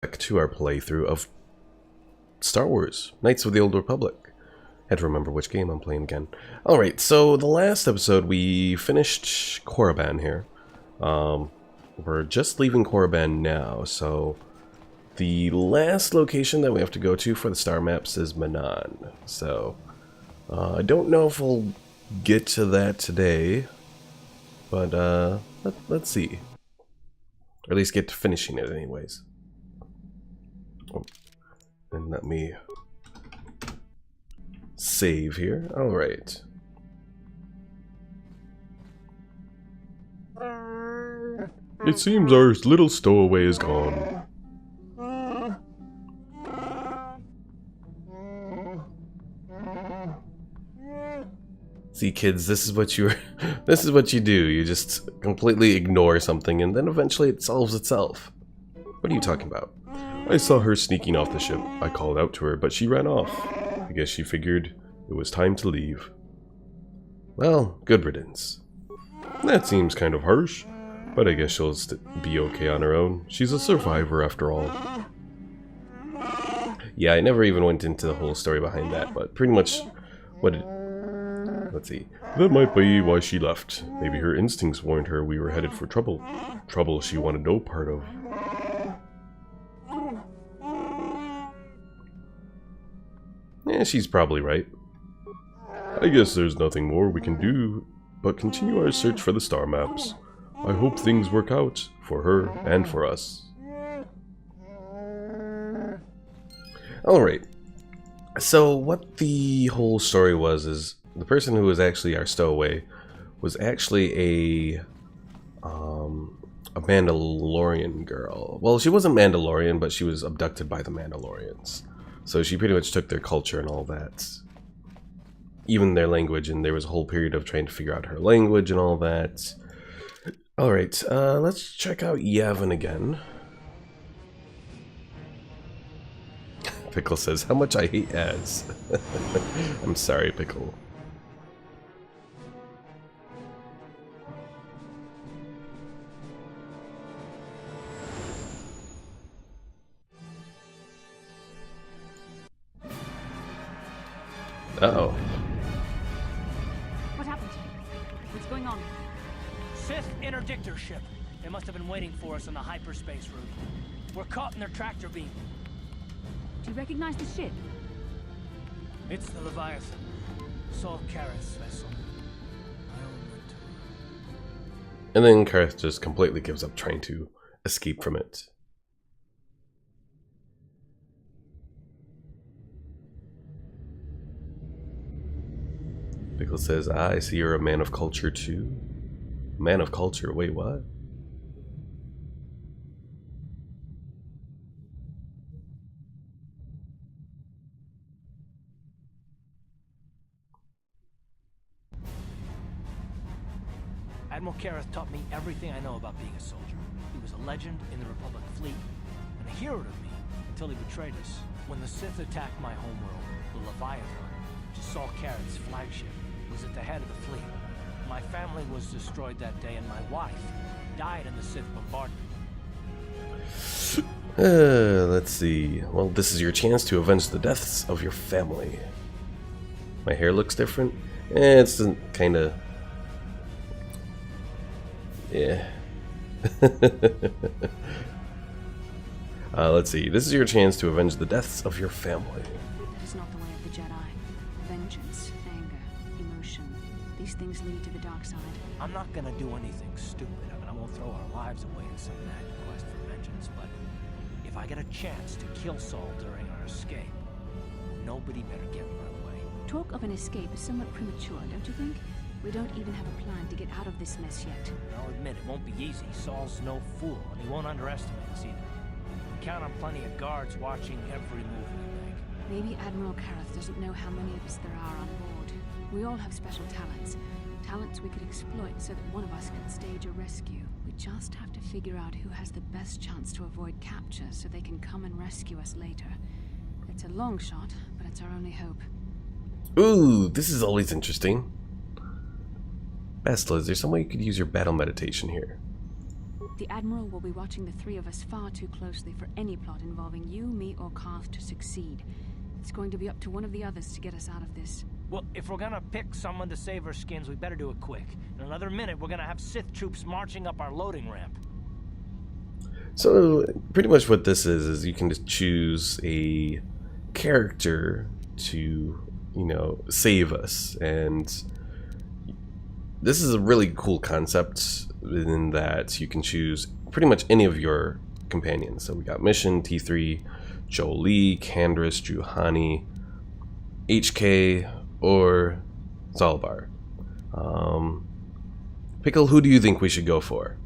Back to our playthrough of Star Wars Knights of the Old Republic. Had to remember which game I'm playing again. Alright, so the last episode we finished Korriban here. We're just leaving Korriban now, so the last location that we have to go to for the star maps is Manaan. So I don't know if we'll get to that today, but let's see. Or at least get to finishing it anyways. Oh, and let me save here. All right. It seems our little stowaway is gone. See, kids, this is what you do. You just completely ignore something and then eventually it solves itself. What are you talking about? I saw her sneaking off the ship. I called out to her, but she ran off. I guess she figured it was time to leave. Well, good riddance. That seems kind of harsh, but I guess she'll be okay on her own. She's a survivor after all. Yeah, I never even went into the whole story behind that, but pretty much what it... Let's see. That might be why she left. Maybe her instincts warned her we were headed for trouble. Trouble she wanted no part of. Yeah, she's probably right. I guess there's nothing more we can do but continue our search for the star maps. I hope things work out for her and for us. Alright. So what the whole story was is the person who was actually our stowaway was actually a Mandalorian girl. Well, she wasn't Mandalorian, but she was abducted by the Mandalorians. So she pretty much took their culture and all that. Even their language, and there was a whole period of trying to figure out her language and all that. Alright, let's check out Yavin again. Pickle says, how much I hate ads. I'm sorry, Pickle. Uh-oh. What happened? What's going on? Sith interdictor ship. They must have been waiting for us on the hyperspace route. We're caught in their tractor beam. Do you recognize the ship? It's the Leviathan. Saul Kareth's vessel. I own it to her. And then Kareth just completely gives up trying to escape from it. Pickle says, I see you're a man of culture too. Man of culture, wait, what? Admiral Kareth taught me everything I know about being a soldier. He was a legend in the Republic fleet, and a hero to me until he betrayed us. When the Sith attacked my homeworld, the Leviathan, which is Saul Kareth's flagship, was at the head of the fleet. My family was destroyed that day, and my wife died in the Sith bombardment. Let's see. Well, this is your chance to avenge the deaths of your family. My hair looks different. It's kind of... Yeah. Let's see. This is your chance to avenge the deaths of your family. That is not the way of the Jedi. Vengeance, anger, emotion. These things lead to the dark side. I'm not gonna do anything stupid. I mean, I won't throw our lives away in some mad quest for vengeance, but if I get a chance to kill Saul during our escape, nobody better get in my way. Talk of an escape is somewhat premature, don't you think? We don't even have a plan to get out of this mess yet. I'll admit, it won't be easy. Saul's no fool, and he won't underestimate us either. Count on plenty of guards watching every move we make. Maybe Admiral Kareth doesn't know how many of us there are on board. We all have special talents. Talents we could exploit so that one of us can stage a rescue. We just have to figure out who has the best chance to avoid capture so they can come and rescue us later. It's a long shot, but it's our only hope. Ooh, this is always interesting. Bastila, is there some way you could use your battle meditation here? The Admiral will be watching the three of us far too closely for any plot involving you, me, or Karth to succeed. It's going to be up to one of the others to get us out of this. Well, if we're gonna pick someone to save our skins, we better do it quick. In another minute, we're gonna have Sith troops marching up our loading ramp. So, pretty much what this is you can just choose a character to, you know, save us. And this is a really cool concept in that you can choose pretty much any of your companions. So we got Mission, T3, Jolee, Canderous, Juhani, HK, or Zalbar. Pickle, who do you think we should go for?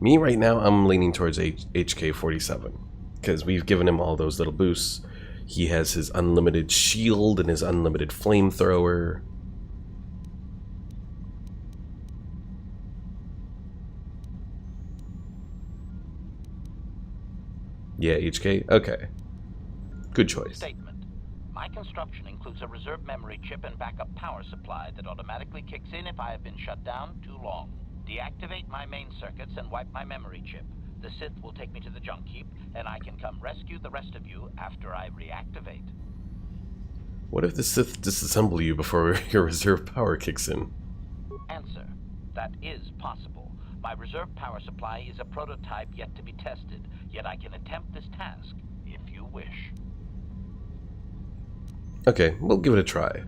Me, right now, I'm leaning towards HK-47, because we've given him all those little boosts. He has his unlimited shield and his unlimited flamethrower. Yeah, HK? Okay. Good choice. Statement. My construction includes a reserve memory chip and backup power supply that automatically kicks in if I have been shut down too long. Deactivate my main circuits and wipe my memory chip. The Sith will take me to the junk heap, and I can come rescue the rest of you after I reactivate. What if the Sith disassemble you before your reserve power kicks in? Answer. That is possible. My reserve power supply is a prototype yet to be tested, yet I can attempt this task, if you wish. Okay, we'll give it a try.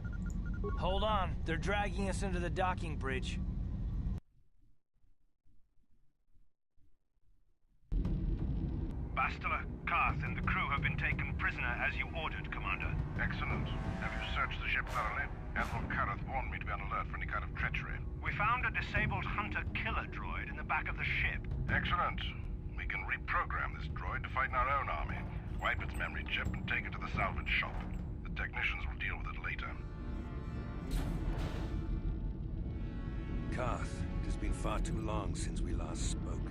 Hold on, they're dragging us into the docking bridge. Bastila, Karth, and the crew have been taken prisoner as you ordered, Commander. Excellent. Have you searched the ship thoroughly? Admiral Karth warned me to be on alert for any kind of treachery. We found a disabled hunter-killer droid in the back of the ship. Excellent. We can reprogram this droid to fight in our own army, wipe its memory chip, and take it to the salvage shop. The technicians will deal with it later. Karth, it has been far too long since we last spoke.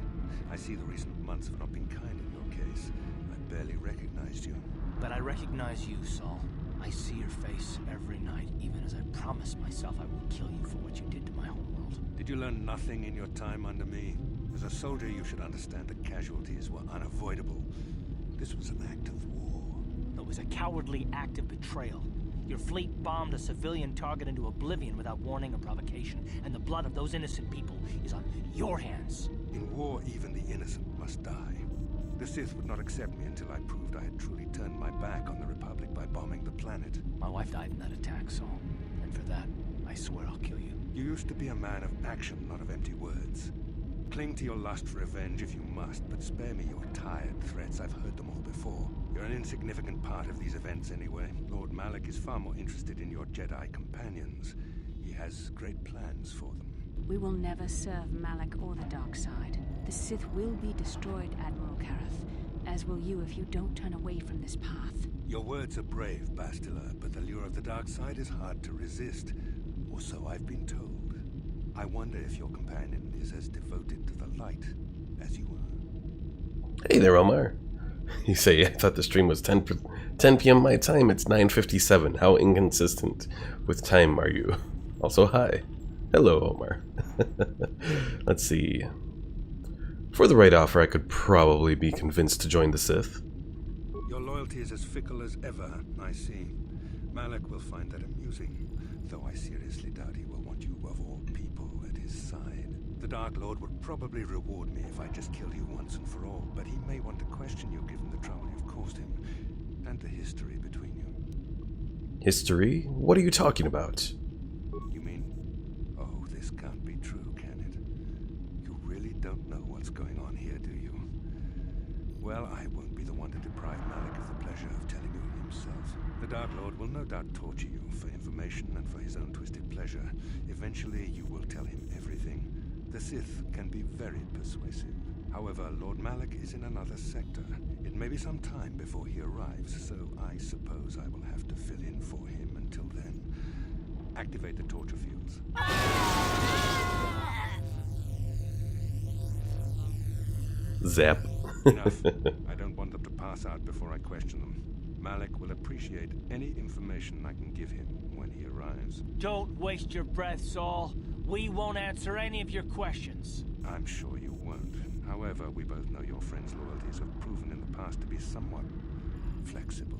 I see the recent months have not been kind in your case. I barely recognized you. But I recognize you, Saul. I see your face every night, even as I promised myself I will kill you for what you did to my homeworld. Did you learn nothing in your time under me? As a soldier, you should understand that casualties were unavoidable. This was an act of war. It was a cowardly act of betrayal. Your fleet bombed a civilian target into oblivion without warning or provocation, and the blood of those innocent people is on your hands. In war, even the innocent must die. The Sith would not accept me until I proved I had truly turned my back on the Republic by bombing the planet. My wife died in that attack, Saul. And for that, I swear I'll kill you. You used to be a man of action, not of empty words. Cling to your lust for revenge if you must, but spare me your tired threats. I've heard them all before. You're an insignificant part of these events anyway. Lord Malak is far more interested in your Jedi companions. He has great plans for them. We will never serve Malak or the dark side. The Sith will be destroyed, Admiral Karth, as will you if you don't turn away from this path. Your words are brave, Bastila, but the lure of the dark side is hard to resist. Or so I've been told. I wonder if your companion is as devoted to the light as you are. Hey there, Omar. You say, I thought the stream was 10 p.m. my time. It's 9:57. How inconsistent with time are you? Also, hi. Hello, Omar. Let's see. For the right offer, I could probably be convinced to join the Sith. Your loyalty is as fickle as ever, I see. Malak will find that amusing, though I seriously doubt he will want you of all people at his side. The Dark Lord would probably reward me if I just killed you once and for all, but he may want to question you given the trouble you've caused him, and the history between you. History? What are you talking about? You mean, oh, this can't be true, can it? You really don't know what's going on here, do you? Well, I won't be the one to deprive Malak of the pleasure of telling you himself. The Dark Lord will no doubt torture you for information and for his own twisted pleasure. Eventually, you will tell him everything. The Sith can be very persuasive. However, Lord Malak is in another sector. It may be some time before he arrives, so I suppose I will have to fill in for him until then. Activate the torture fields. Zap. Enough. I don't want them to pass out before I question them. Malak will appreciate any information I can give him when he arrives. Don't waste your breath, Saul. We won't answer any of your questions. I'm sure you won't. However, we both know your friend's loyalties have proven in the past to be somewhat flexible.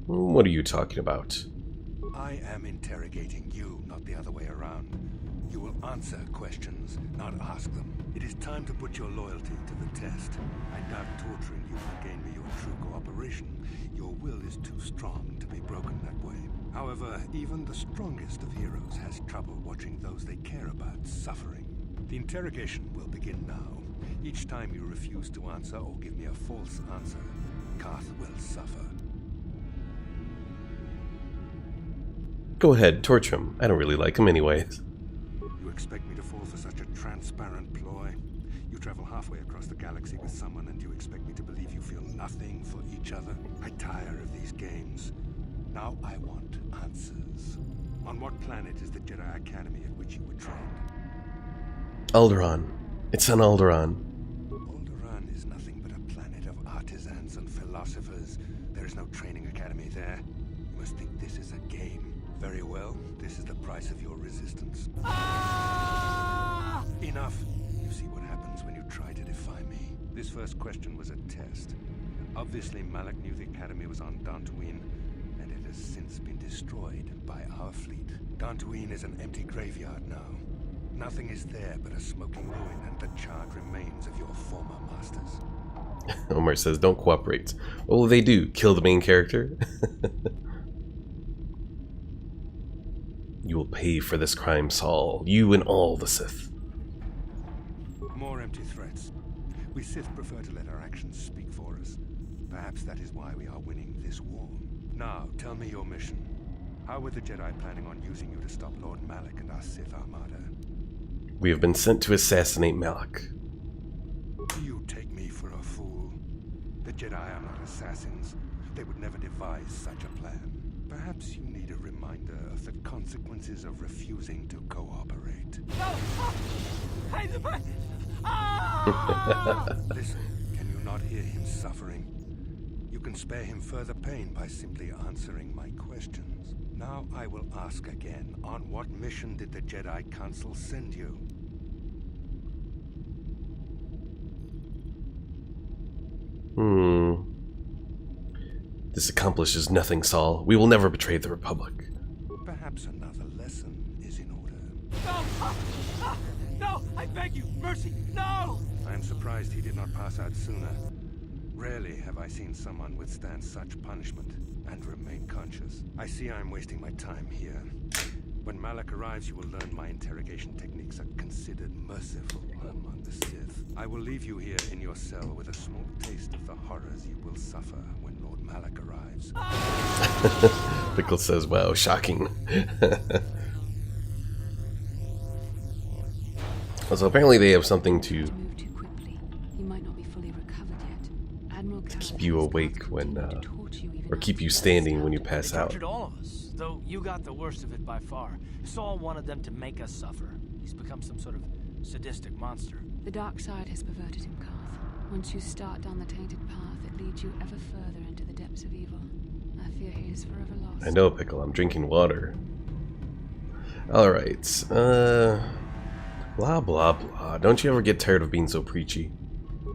What are you talking about? I am interrogating you, not the other way around. You will answer questions, not ask them. It is time to put your loyalty to the test. I doubt torturing you will gain me your true cooperation. Your will is too strong to be broken that way. However, even the strongest of heroes has trouble watching those they care about suffering. The interrogation will begin now. Each time you refuse to answer or give me a false answer, Carth will suffer. Go ahead, torture him. I don't really like him anyways. You expect me to fall for such a transparent ploy? You travel halfway across the galaxy with someone and you expect me to believe you feel nothing for each other? I tire of these games. Now I want answers. On what planet is the Jedi Academy at which you were trained? Alderaan. It's on Alderaan. Alderaan is nothing but a planet of artisans and philosophers. There is no training academy there. You must think this is a game. Very well, this is the price of your resistance. Enough! You see what happens when you try to defy me. This first question was a test. Obviously, Malak knew the Academy was on Dantooine, and it has since been destroyed by our fleet. Dantooine is an empty graveyard now. Nothing is there but a smoking ruin and the charred remains of your former masters. Omar says, don't cooperate. What will they do? Kill the main character? You will pay for this crime, Saul. You and all the Sith. More empty threats. We Sith prefer to let our actions speak for us. Perhaps that is why we are winning this war. Now, tell me your mission. How were the Jedi planning on using you to stop Lord Malak and our Sith Armada? We have been sent to assassinate Malak. Do you take me for a fool? The Jedi are not assassins. They would never devise such a plan. Perhaps you need a reminder of the consequences of refusing to cooperate. Listen, can you not hear him suffering? You can spare him further pain by simply answering my questions. Now I will ask again, on what mission did the Jedi Council send you? This accomplishes nothing, Saul. We will never betray the Republic. Perhaps another lesson is in order. No! No! I beg you! Mercy! No! I am surprised he did not pass out sooner. Rarely have I seen someone withstand such punishment and remain conscious. I see I am wasting my time here. When Malak arrives, you will learn my interrogation techniques are considered merciful among the Sith. I will leave you here in your cell with a small taste of the horrors you will suffer when Lord Malak arrives. Pickle says, wow, shocking. So apparently they have something to Move too quickly. You might not be fully recovered yet. Admiral keep you awake when, or keep you standing when you pass They out. tortured all of us, though you got the worst of it by far. Saul wanted them to make us suffer. He's become some sort of sadistic monster. The dark side has perverted him, Carth. Once you start down the tainted path, it leads you ever further into the depths of evil. I fear he is forever lost. I know, Pickle. I'm drinking water. Alright. Blah, blah, blah. Don't you ever get tired of being so preachy?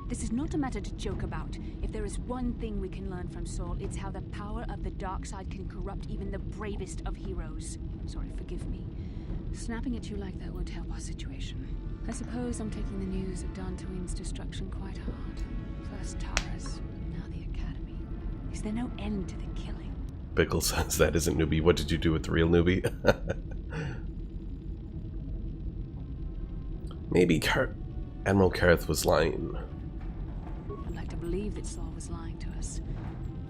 This is not a matter to joke about. If there is one thing we can learn from Saul, it's how the power of the dark side can corrupt even the bravest of heroes. Sorry, forgive me. Snapping at you like that won't help our situation. I suppose I'm taking the news of Dantooine's destruction quite hard. First Taras, now the Academy. Is there no end to the killing? Pickle says that isn't Newbie. What did you do with the real Newbie? Maybe Admiral Carth was lying. I'd like to believe that Saul was lying to us.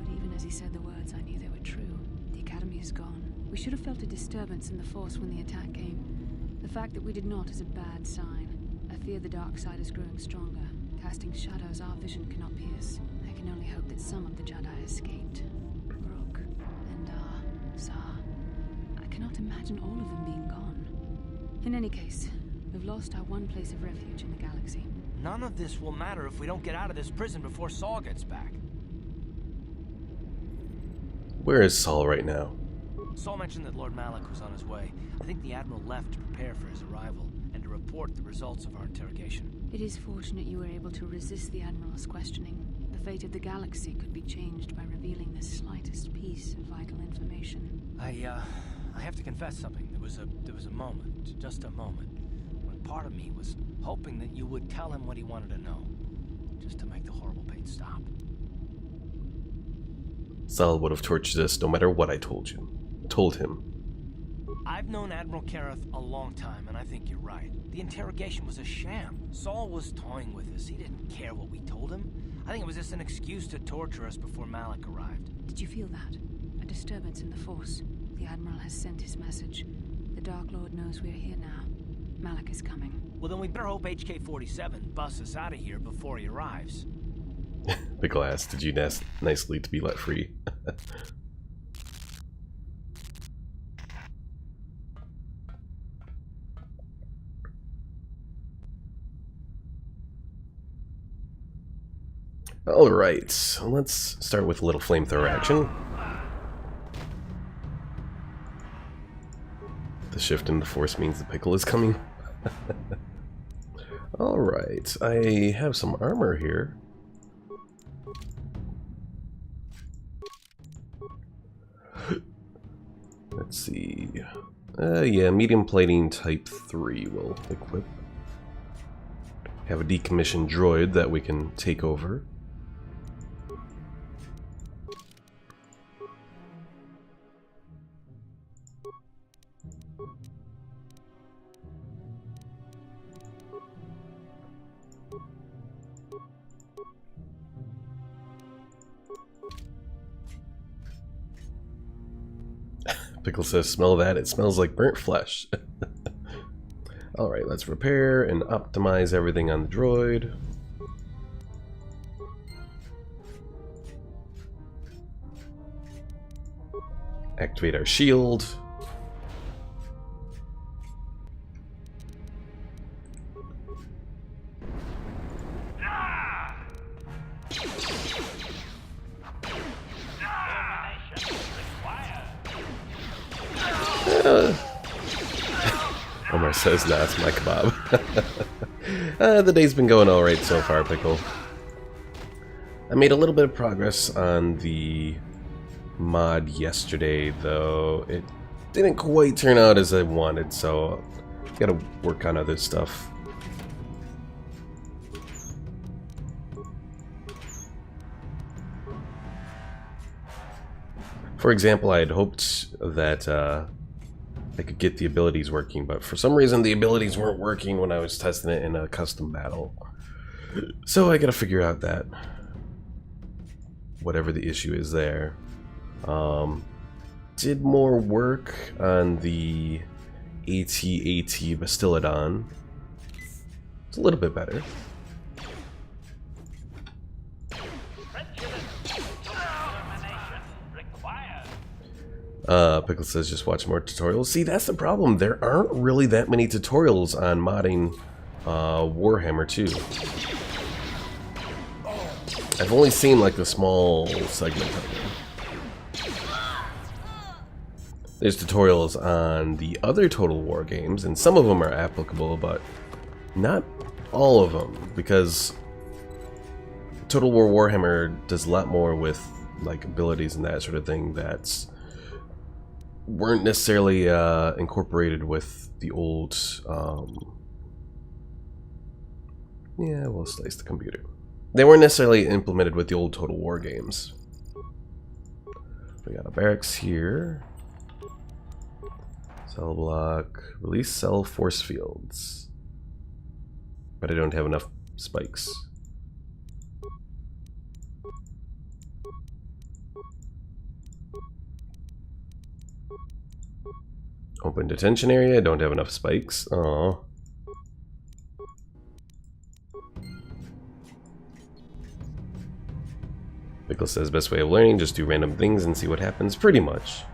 But even as he said the words, I knew they were true. The Academy is gone. We should have felt a disturbance in the Force when the attack came. The fact that we did not is a bad sign. I fear the dark side is growing stronger, casting shadows our vision cannot pierce. I can only hope that some of the Jedi escaped. Brooke, Endar, Zar. I cannot imagine all of them being gone. In any case, we've lost our one place of refuge in the galaxy. None of this will matter if we don't get out of this prison before Saul gets back. Where is Saul right now? Saul mentioned that Lord Malak was on his way. I think the Admiral left to prepare for his arrival and to report the results of our interrogation. It is fortunate you were able to resist the Admiral's questioning. The fate of the galaxy could be changed by revealing the slightest piece of vital information. I have to confess something. There was a moment, just a moment, when part of me was hoping that you would tell him what he wanted to know, just to make the horrible pain stop. Sal would have tortured us no matter what I told him. I've known Admiral Kareth a long time, and I think you're right. The interrogation was a sham. Saul was toying with us. He didn't care what we told him. I think it was just an excuse to torture us before Malik arrived. Did you feel that? A disturbance in the Force. The Admiral has sent his message. The Dark Lord knows we're here now. Malik is coming. Well, then we better hope HK-47 busts us out of here before he arrives. Pickle asked, "Did you ask nicely to be let free?" Alright, let's start with a little flamethrower action. The shift in the Force means the Pickle is coming. Alright, I have some armor here. Let's see. Yeah, medium plating type 3 will equip. Have a decommissioned droid that we can take over. Pickle says, "Smell that? It smells like burnt flesh." Alright, let's repair and optimize everything on the droid. Activate our shield. Omar says, "Nah, it's my kebab." The day's been going alright so far, Pickle. I made a little bit of progress on the mod yesterday, though it didn't quite turn out as I wanted, so gotta work on other stuff. For example, I had hoped that I could get the abilities working, but for some reason the abilities weren't working when I was testing it in a custom battle. So I gotta figure out that, whatever the issue is there. Did more work on the AT-AT Bastiladon. It's a little bit better. Pickle says, "Just watch more tutorials." See, that's the problem. There aren't really that many tutorials on modding Warhammer 2. I've only seen like a small segment of them. There's tutorials on the other Total War games, and some of them are applicable, but not all of them, because Total War Warhammer does a lot more with like abilities and that sort of thing that's weren't necessarily incorporated with the old yeah, we'll slice the computer. They weren't necessarily implemented with the old Total War games. We got a barracks here. Cell block. Release cell force fields. But I don't have enough spikes. Open detention area. I don't have enough spikes. Aww. Pickle says, "Best way of learning, just do random things and see what happens," pretty much.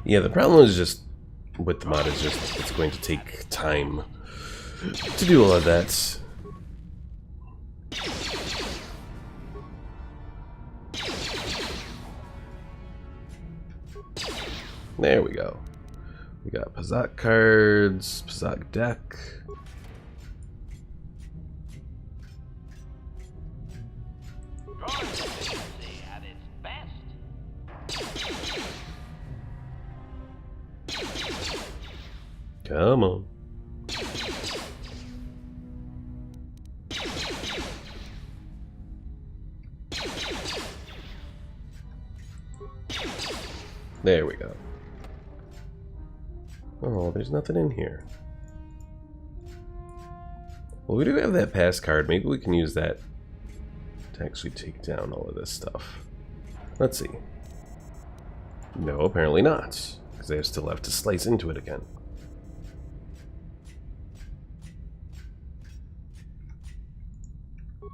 Yeah, the problem is just with the mod is just it's going to take time to do all of that. There we go. We got Pazaak cards, Pazaak deck. Droid efficiency at its best. Come on. There we go. Oh, there's nothing in here. Well, we do have that pass card. Maybe we can use that to actually take down all of this stuff. Let's see. No, apparently not, because I still have to slice into it again.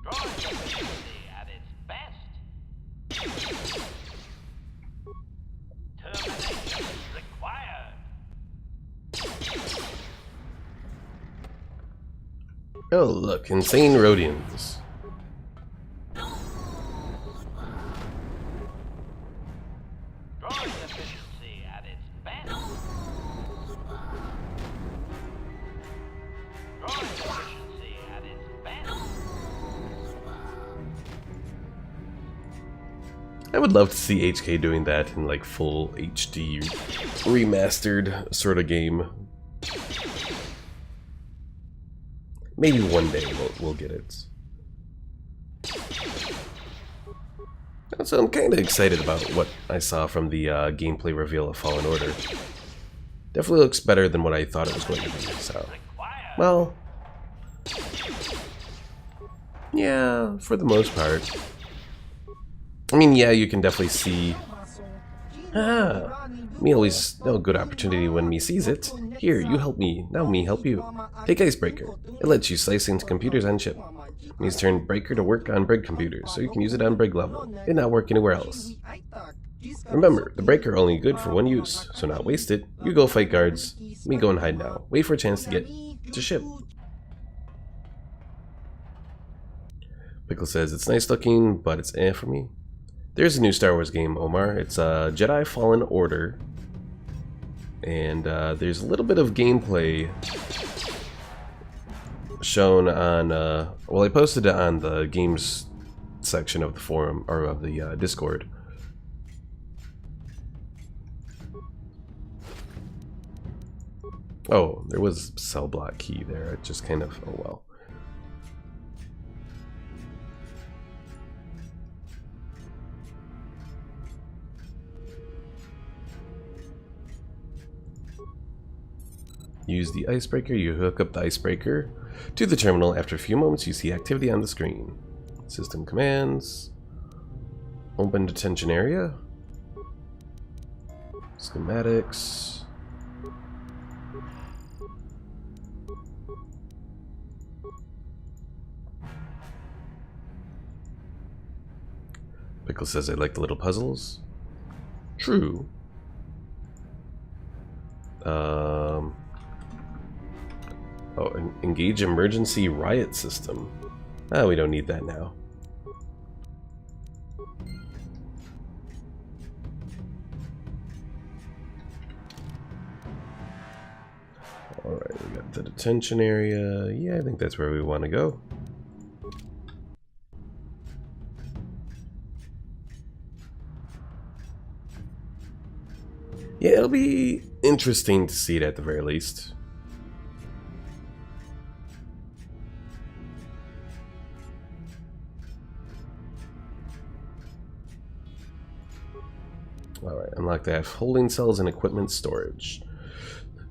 Droid efficiency at its best. Termination required. Oh, look, insane Rhodians. Droid efficiency at its best. Droid efficiency at its best. I would love to see HK doing that in like full HD remastered sort of game. Maybe one day we'll get it. So I'm kind of excited about what I saw from the gameplay reveal of Fallen Order. Definitely looks better than what I thought it was going to be, so... Well... yeah, for the most part. I mean, yeah, you can definitely see... Ah, me always know a good opportunity when me sees it. Here, you help me, now me help you. Take Icebreaker. It lets you slice into computers on chip. Me's turn Breaker to work on Brig computers, so you can use it on Brig level. It not work anywhere else. Remember, the Breaker only good for one use, so not waste it. You go fight guards. Me go and hide now. Wait for a chance to get to ship. Pickle says, it's nice looking, but it's eh for me. There's a new Star Wars game, Omar. It's Jedi Fallen Order. And there's a little bit of gameplay shown on... well, I posted it on the games section of the forum, or of the Discord. Oh, there was cell block key there. It just kind of... oh well. Use the icebreaker. You hook up the icebreaker to the terminal. After a few moments, you see activity on the screen. System commands. Open detention area. Schematics. Pickle says I like the little puzzles. True. Oh, engage emergency riot system. Ah, we don't need that now. Alright, we got the detention area. Yeah, I think that's where we want to go. Yeah, it'll be interesting to see it at the very least. Alright, unlock the AF holding cells and equipment storage.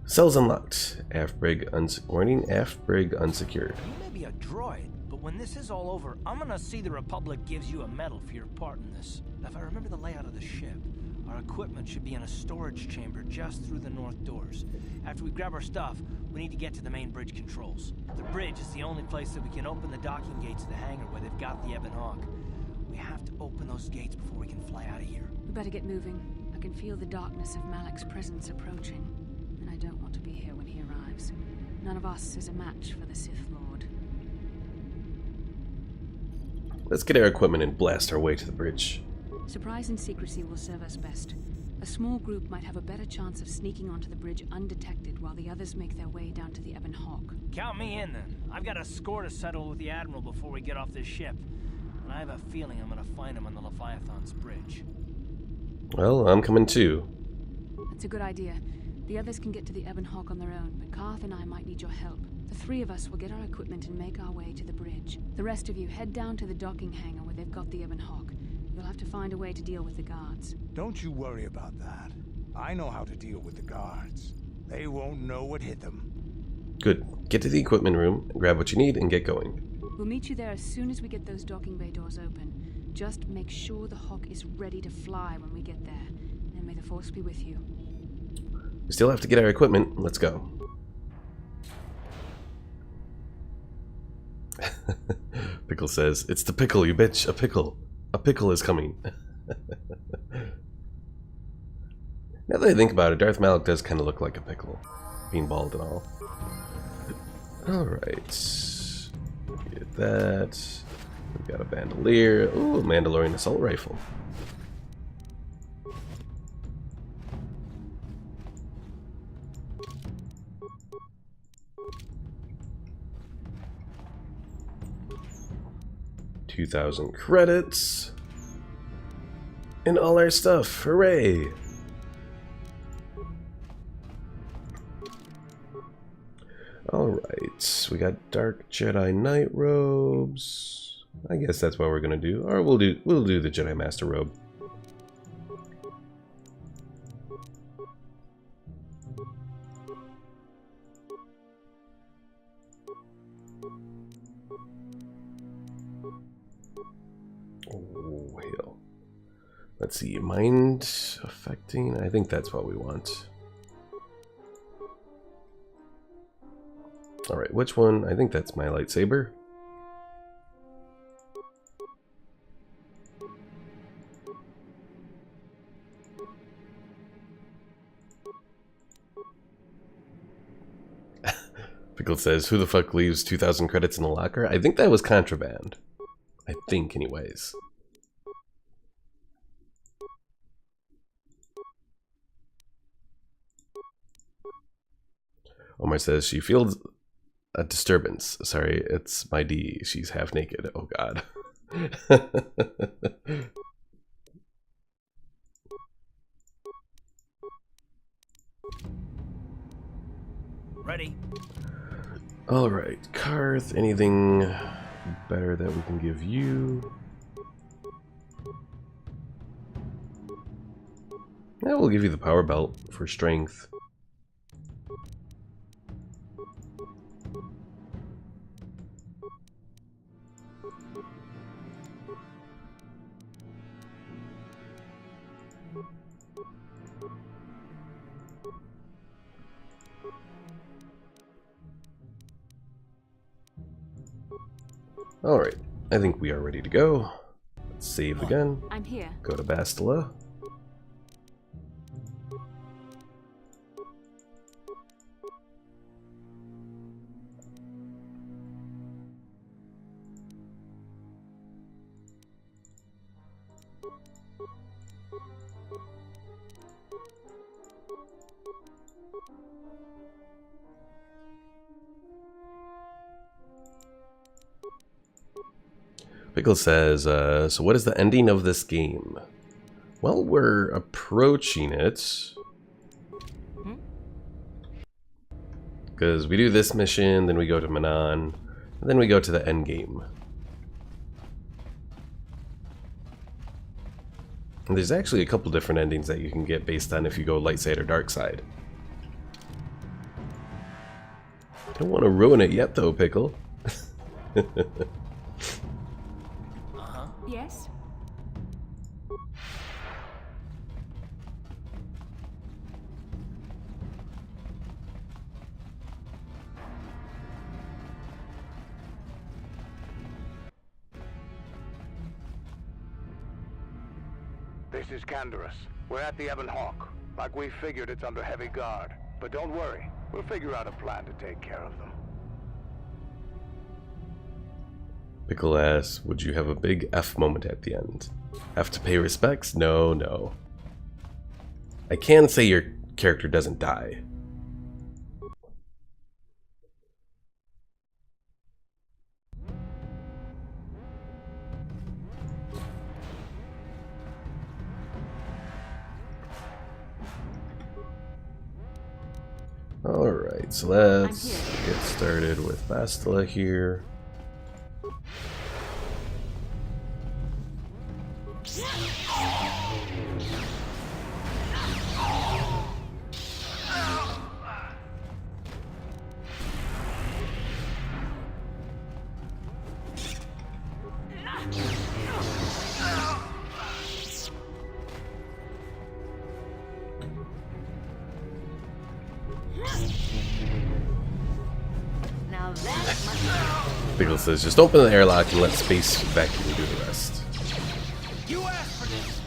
Cells unlocked. AF brig warning, AF brig unsecured. You may be a droid, but When this is all over, I'm gonna see the Republic gives you a medal for your part in this. Now, if I remember the layout of the ship, our equipment should be in a storage chamber just through the north doors. After we grab our stuff, we need to get to the main bridge controls. The bridge is the only place that we can open the docking gates of the hangar where they've got the Ebon Hawk. We have to open those gates before we can fly out of here. We better get moving. I can feel the darkness of Malak's presence approaching, and I don't want to be here when he arrives. None of us is a match for the Sith Lord. Let's get our equipment and blast our way to the bridge. Surprise and secrecy will serve us best. A small group might have a better chance of sneaking onto the bridge undetected while the others make their way down to the Ebon Hawk. Count me in, then. I've got a score to settle with the Admiral before we get off this ship. And I have a feeling I'm gonna find him on the Leviathan's bridge. Well, I'm coming too. That's a good idea. The others can get to the Ebon Hawk on their own, but Karth and I might need your help. The three of us will get our equipment and make our way to the bridge. The rest of you head down to the docking hangar where they've got the Ebon Hawk. You'll have to find a way to deal with the guards. Don't you worry about that. I know how to deal with the guards. They won't know what hit them. Good. Get to the equipment room, grab what you need, and get going. We'll meet you there as soon as we get those docking bay doors open. Just make sure the Hawk is ready to fly when we get there. And may the Force be with you. We still have to get our equipment. Let's go. Pickle says, "It's the pickle, you bitch. A pickle. A pickle is coming." Now that I think about it, Darth Malak does kind of look like a pickle. Being bald and all. Alright. Get that. We've got a bandolier. Ooh, a Mandalorian assault rifle. $2,000 credits. And all our stuff. Hooray! Alright, we got Dark Jedi Knight robes. I guess that's what we're gonna do. Or we'll do the Jedi Master robe. Oh, hell. Let's see, mind affecting? I think that's what we want. Alright, which one? I think that's my lightsaber. Pickle says, "Who the fuck leaves 2,000 credits in the locker?" I think that was contraband. I think, anyways. Omar says, "She feels a disturbance. Sorry, it's my D. She's half naked." Oh god. Ready? Alright, Karth, anything better that we can give you? Yeah, we'll give you the power belt for strength. Alright, I think we are ready to go. Let's save again. I'm here. Go to Bastila. Pickle says, so what is the ending of this game? Well, we're approaching it. Because we do this mission, then we go to Manan, and then we go to the end game. And there's actually a couple different endings that you can get based on if you go light side or dark side. Don't want to ruin it yet though, Pickle. Yes? This is Canderous. We're at the Ebon Hawk. Like we figured, it's under heavy guard. But don't worry, we'll figure out a plan to take care of them. Pickle asks, would you have a big F moment at the end? Have to pay respects? No, no. I can say your character doesn't die. Alright, so let's get started with Bastila here. Pickle says, just open the airlock and let space vacuum do the rest. You asked for this.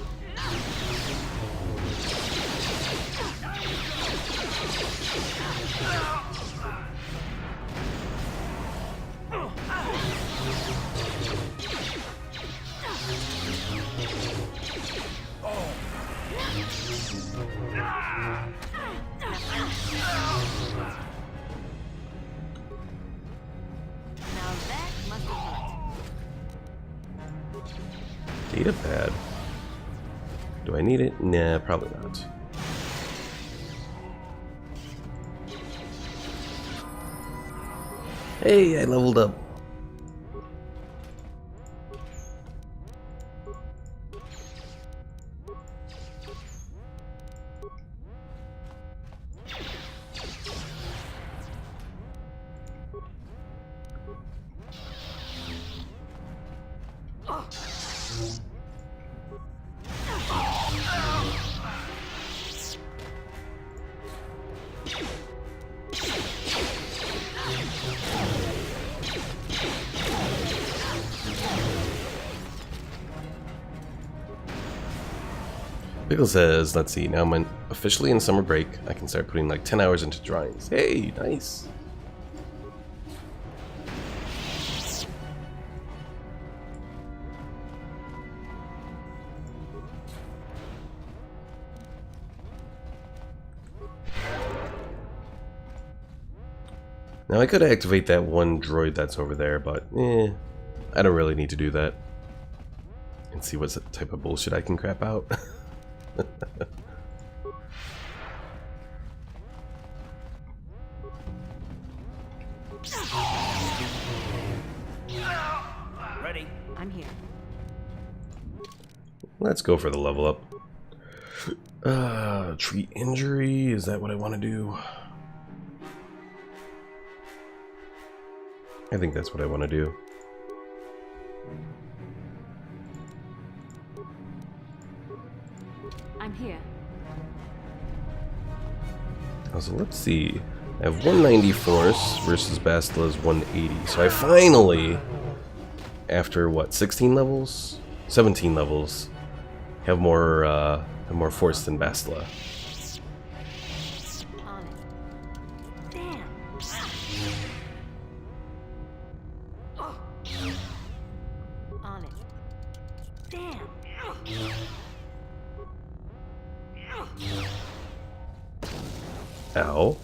Datapad. Do I need it? Nah, probably not. Hey, I leveled up. Pickle says, let's see, now I'm officially in summer break. I can start putting like 10 hours into drawings. Hey, nice. Now I could activate that one droid that's over there, but I don't really need to do that. And see what type of bullshit I can crap out. Ready? I'm here. Let's go for the level up. Treat injury, is that what I want to do? I think that's what I want to do. I'm here. So let's see. I have 190 force versus Bastila's 180. So I finally, after what, 16 levels? 17 levels, have more force than Bastila. On it. Damn. On it. Damn. Ow.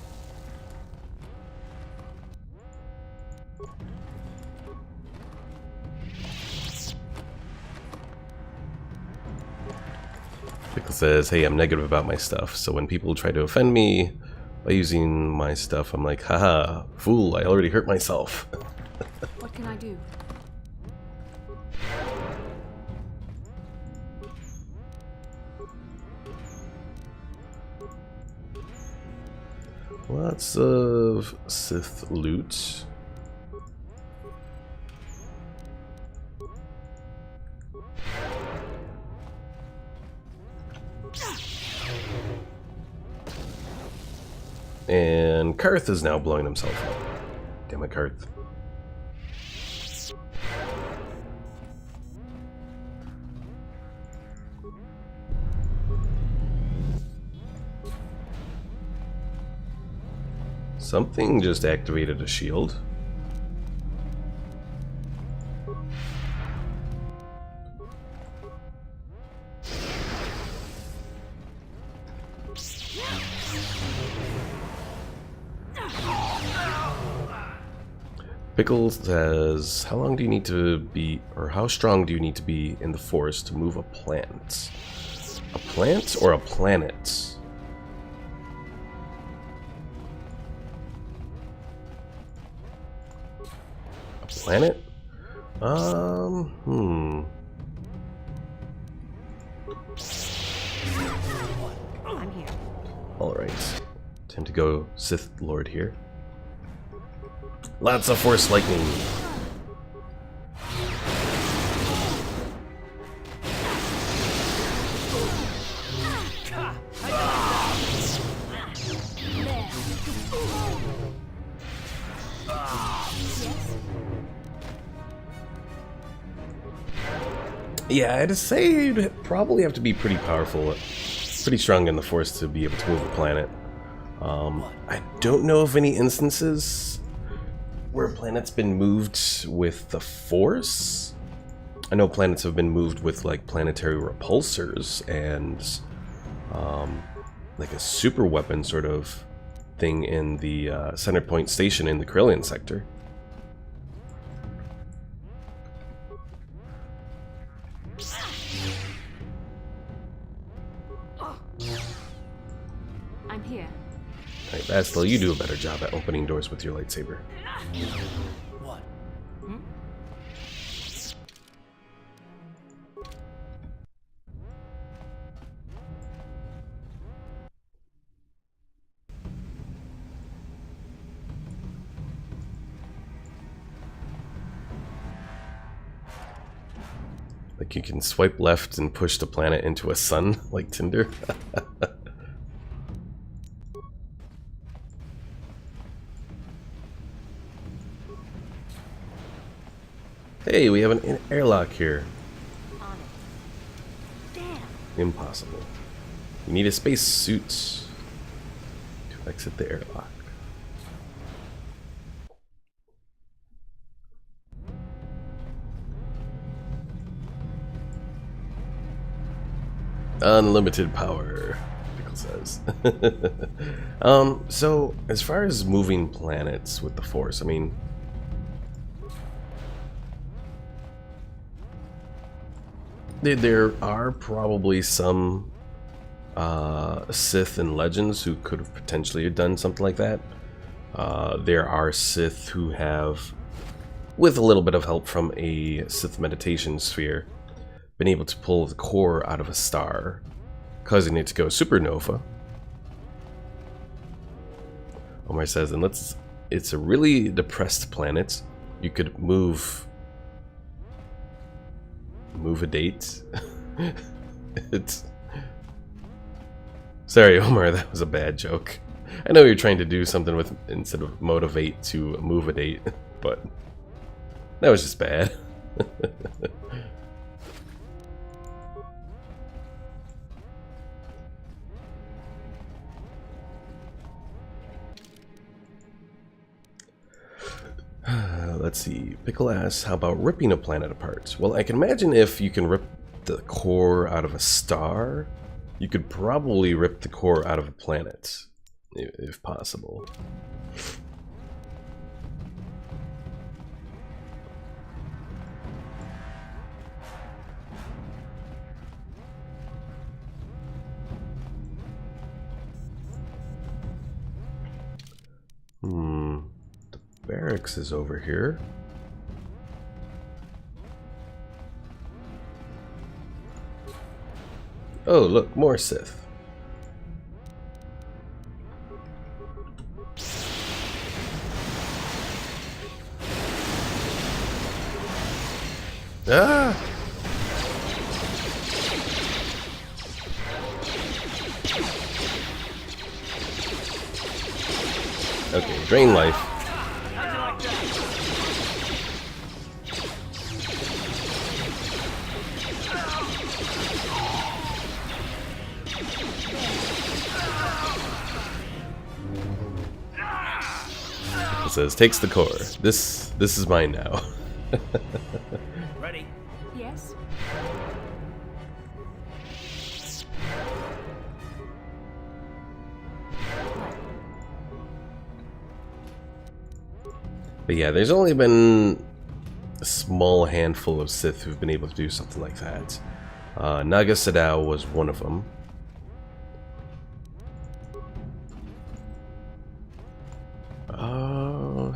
Pickle says, hey, I'm negative about my stuff, so when people try to offend me by using my stuff, I'm like, haha, fool, I already hurt myself. What can I do? Lots of Sith loot. And Karth is now blowing himself up. Damn it, Karth. Something just activated a shield. Pickles says, how long do you need to be, or how strong do you need to be in the force to move a plant? A plant or a planet? A planet? I'm here. Alright. Time to go Sith Lord here. Lots of Force Lightning. Yeah, I'd say you'd probably have to be pretty powerful, pretty strong in the Force to be able to move a planet. I don't know of any instances where a planet's been moved with the Force. I know planets have been moved with like planetary repulsors and like a super weapon sort of thing in the Center Point Station in the Corellian sector. I'm here. Alright, Bastila, you do a better job at opening doors with your lightsaber. What? Like you can swipe left and push the planet into a sun, like Tinder. Hey, we have an airlock here. On it. Damn. Impossible. You need a space suit to exit the airlock. Unlimited power, Pickle says. So as far as moving planets with the Force, I mean, there are probably some Sith and Legends who could have potentially done something like that. There are Sith who have, with a little bit of help from a Sith meditation sphere, been able to pull the core out of a star, causing it to go supernova. Omar says, and it's a really depressed planet. You could move a date. It's sorry, Omar, that was a bad joke. I know you're trying to do something with instead of motivate to move a date, but that was just bad. Let's see. Pickle asks, how about ripping a planet apart? Well, I can imagine if you can rip the core out of a star, you could probably rip the core out of a planet, if possible. Barracks is over here. Oh, look, more Sith. Ah! Okay, drain life. It says takes the core. This is mine now. Ready? Yes? But yeah, there's only been a small handful of Sith who've been able to do something like that. Naga Sadow was one of them.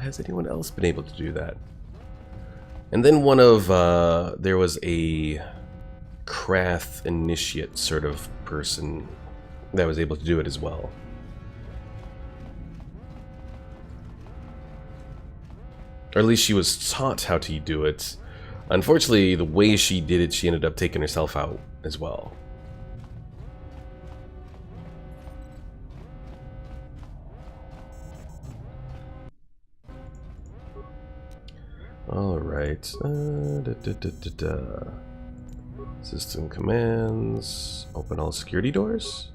Has anyone else been able to do that? And then one of, there was a Krath initiate sort of person that was able to do it as well. Or at least she was taught how to do it. Unfortunately, the way she did it, she ended up taking herself out as well. Alright. System commands. Open all security doors.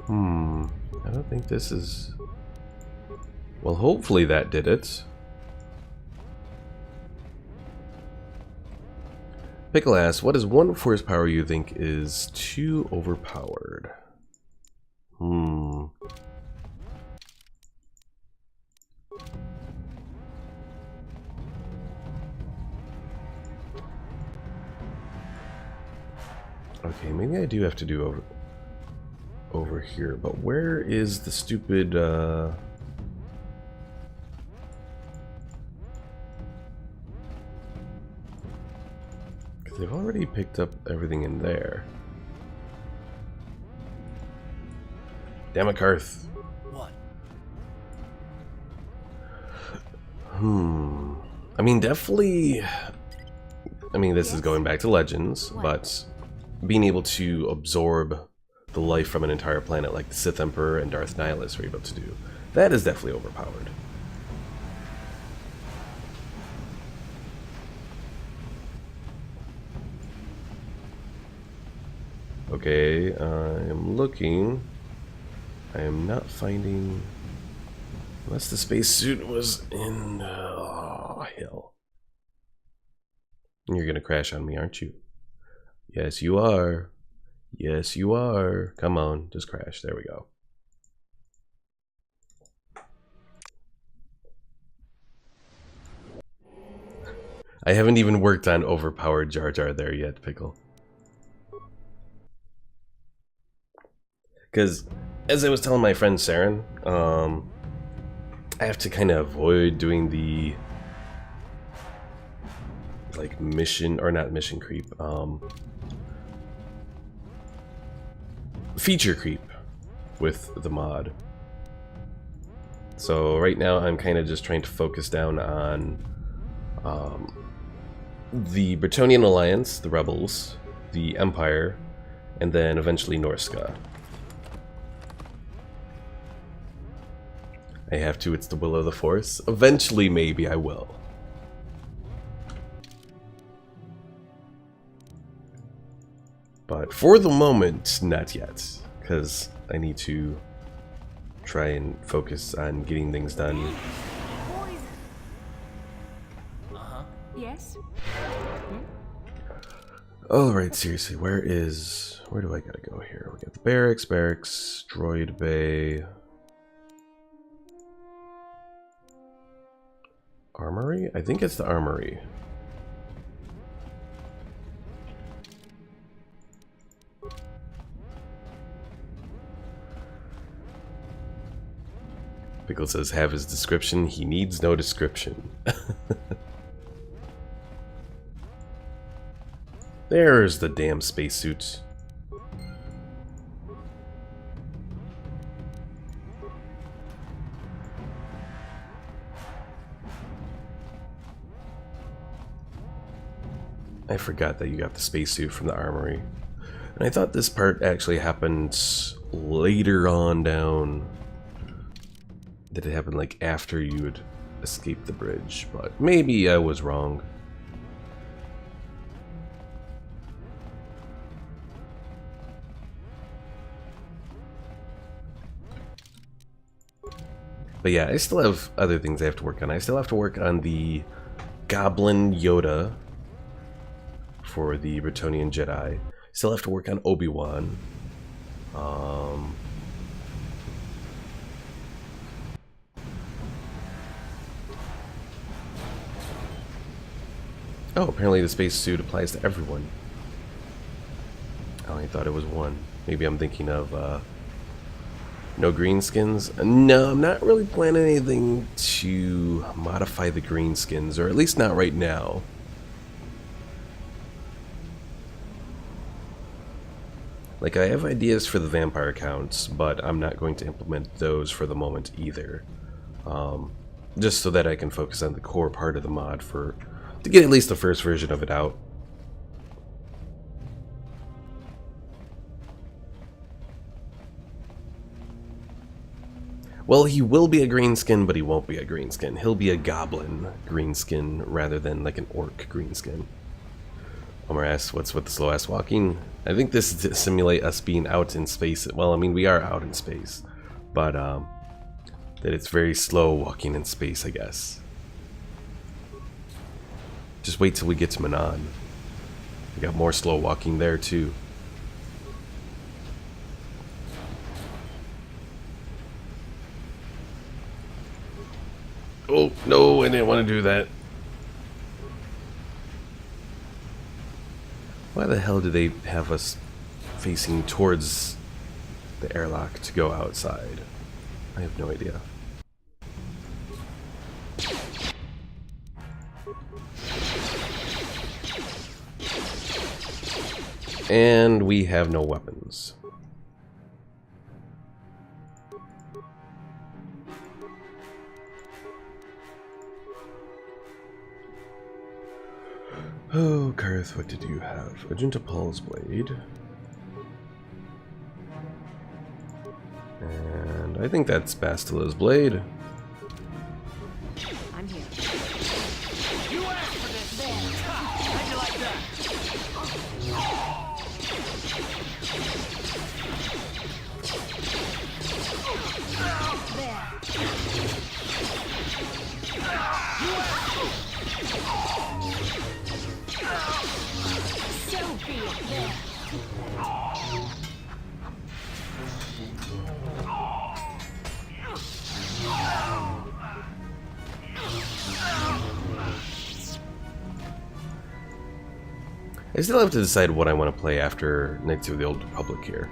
I don't think this is... Well, hopefully that did it. Pickle asks, what is one force power you think is too overpowered? Okay, maybe I do have to do over here, but where is the stupid because they've already picked up everything in there. Damn it, Karth. What? I mean, definitely, I mean, this is going back to Legends, but being able to absorb the life from an entire planet like the Sith Emperor and Darth Nihilus were able to do, that is definitely overpowered. Okay, I'm looking. I am not finding... Unless the spacesuit was in... Oh, hell. You're gonna crash on me, aren't you? Yes, you are. Yes, you are. Come on, just crash. There we go. I haven't even worked on overpowered Jar Jar there yet, Pickle. Because, as I was telling my friend Saren, I have to kind of avoid doing the like mission, or not mission creep, feature creep with the mod. So right now I'm kind of just trying to focus down on the Bretonnian Alliance, the Rebels, the Empire, and then eventually Norsca. I have to, it's the will of the Force. Eventually, maybe I will. But for the moment, not yet. Because I need to try and focus on getting things done. Yes? Alright, seriously, where do I gotta go here? We got the barracks, droid bay... Armory? I think it's the armory. Pickle says, have his description. He needs no description. There's the damn spacesuit. I forgot that you got the spacesuit from the armory. And I thought this part actually happened later on down. That it happened like after you had escaped the bridge, but maybe I was wrong. But yeah, I still have other things I have to work on. I still have to work on the Goblin Yoda for the Bretonnian Jedi. Still have to work on Obi-Wan. Oh, apparently the spacesuit applies to everyone. I only thought it was one. Maybe I'm thinking of no greenskins? No, I'm not really planning anything to modify the greenskins, or at least not right now. Like, I have ideas for the vampire counts, but I'm not going to implement those for the moment either. Just so that I can focus on the core part of the mod to get at least the first version of it out. Well, he will be a greenskin, but he won't be a greenskin. He'll be a goblin greenskin rather than like an orc greenskin. Omar asks, what's with the slow ass walking? I think this is to simulate us being out in space. Well, I mean, we are out in space, but that it's very slow walking in space, I guess. Just wait till we get to Manon. We got more slow walking there too. Oh, no, I didn't want to do that. Why the hell do they have us facing towards the airlock to go outside? I have no idea. And we have no weapons. Oh, Karth, what did you have? Ajunta Paul's blade. And I think that's Bastila's blade. I'm here. You asked for this! How'd you like that? So be it there. I still have to decide what I want to play after Knights of the Old Republic here.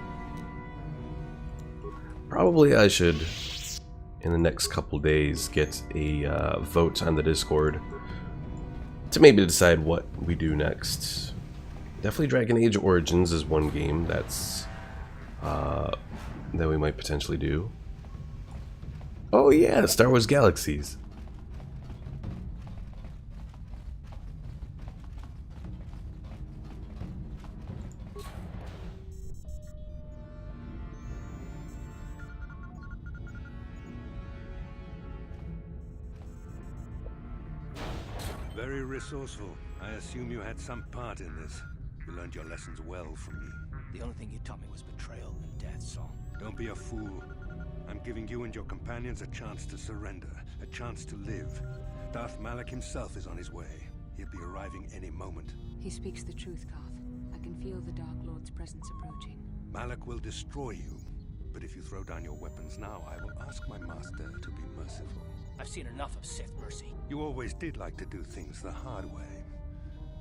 Probably I should, in the next couple days, get a vote on the Discord to maybe decide what we do next. Definitely Dragon Age Origins is one game that's that we might potentially do. Oh yeah, Star Wars Galaxies. Very resourceful. I assume you had some part in this. You learned your lessons well from me. The only thing you taught me was betrayal and death, Saul. Don't be a fool. I'm giving you and your companions a chance to surrender, a chance to live. Darth Malak himself is on his way. He'll be arriving any moment. He speaks the truth, Karth. I can feel the Dark Lord's presence approaching. Malak will destroy you. But if you throw down your weapons now, I will ask my master to be merciful. I've seen enough of Sith mercy. You always did like to do things the hard way.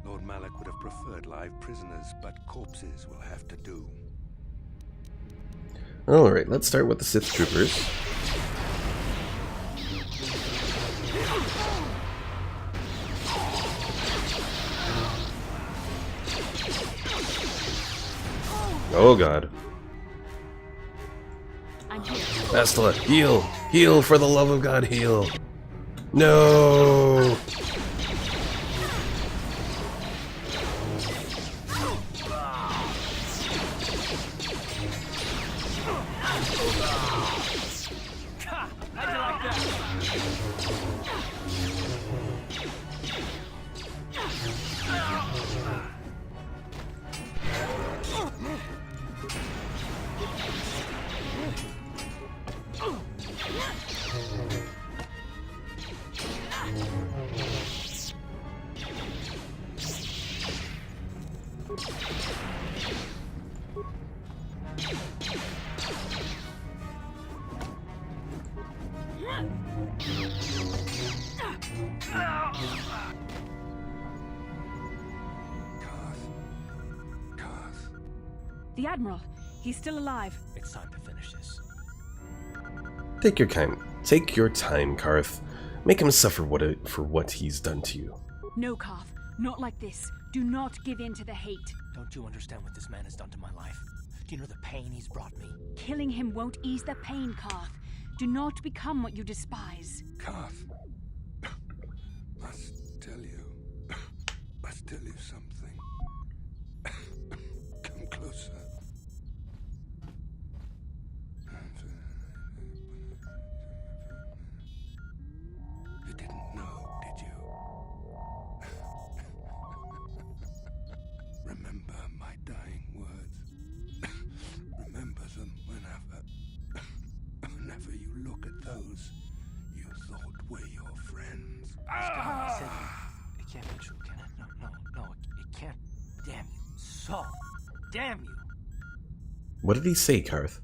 Lord Malak would have preferred live prisoners, but corpses will have to do. Alright, let's start with the Sith Troopers. Oh god. I'm here. Bastila, heal! Heal, for the love of God, heal! No! Ha! How'd you like that? The Admiral. He's still alive. It's time to finish this. Take your time. Take your time, Karth. Make him suffer for what he's done to you. No, Karth. Not like this. Do not give in to the hate. Don't you understand what this man has done to my life? Do you know the pain he's brought me? Killing him won't ease the pain, Karth. Do not become what you despise. Karth, must tell you something. Come closer. You didn't know, did you? Remember my dying words. Remember them whenever you look at those you thought were your friends. I said it can't be true, can it? No, it can't. Damn you. So, damn you. What did he say, Karth?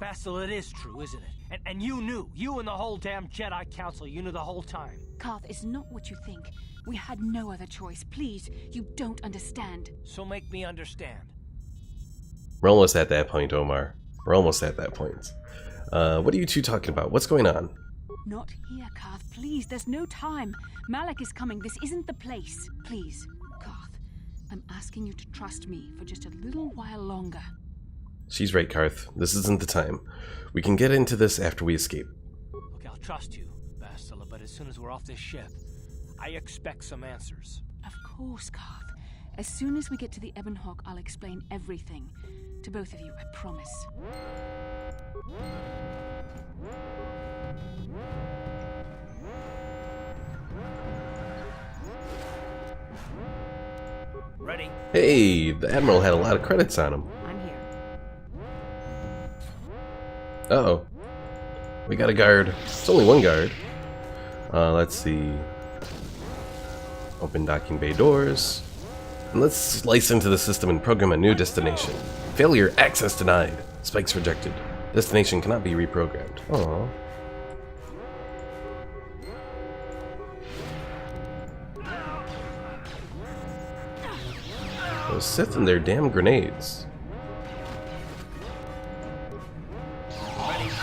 Bastel, it is true, isn't it? And you knew. You and the whole damn Jedi Council, you knew the whole time. Karth is not what you think. We had no other choice. Please, you don't understand. So make me understand. We're almost at that point, Omar. We're almost at that point. What are you two talking about? What's going on? Not here, Karth. Please, there's no time. Malak is coming. This isn't the place. Please, Karth. I'm asking you to trust me for just a little while longer. She's right, Karth. This isn't the time. We can get into this after we escape. Look, I'll trust you, Bastila, but as soon as we're off this ship, I expect some answers. Of course, Karth. As soon as we get to the Ebon Hawk, I'll explain everything. To both of you, I promise. Ready? Hey, the Admiral had a lot of credits on him. I'm here. Uh-oh. We got a guard. It's only one guard. Let's see. Open docking bay doors. And let's slice into the system and program a new destination. Failure, access denied. Spikes rejected. Destination cannot be reprogrammed. Aww. Those Sith and their damn grenades. I'm here.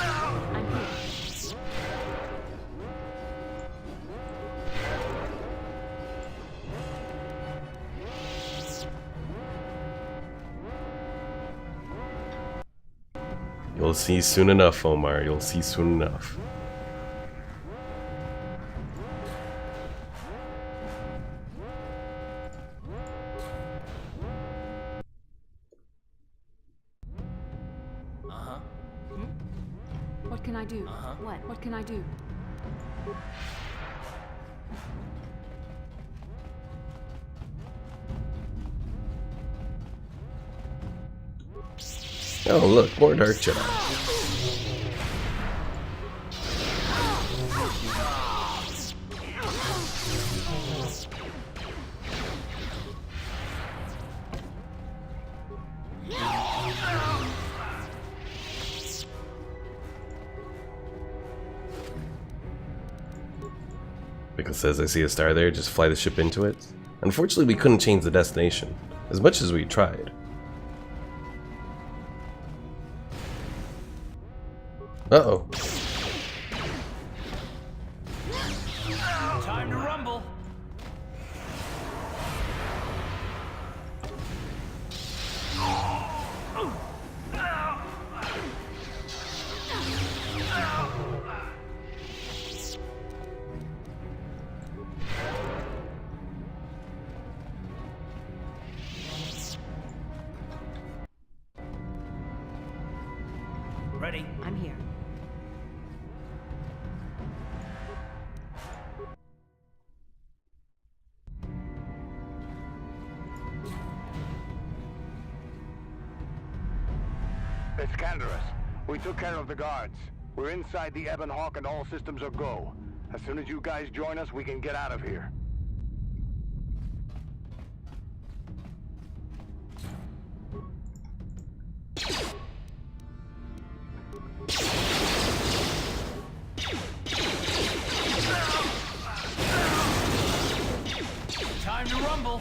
You'll see soon enough, Omar. You'll see soon enough. What can I do? What can I do? Oh, look, more Dark Jedi. Pickle says, I see a star there, just fly the ship into it. Unfortunately, we couldn't change the destination, as much as we tried. Uh-oh. Time to rumble. Ready? I'm here. It's Canderous. We took care of the guards. We're inside the Ebon Hawk and all systems are go. As soon as you guys join us, we can get out of here. Time to rumble.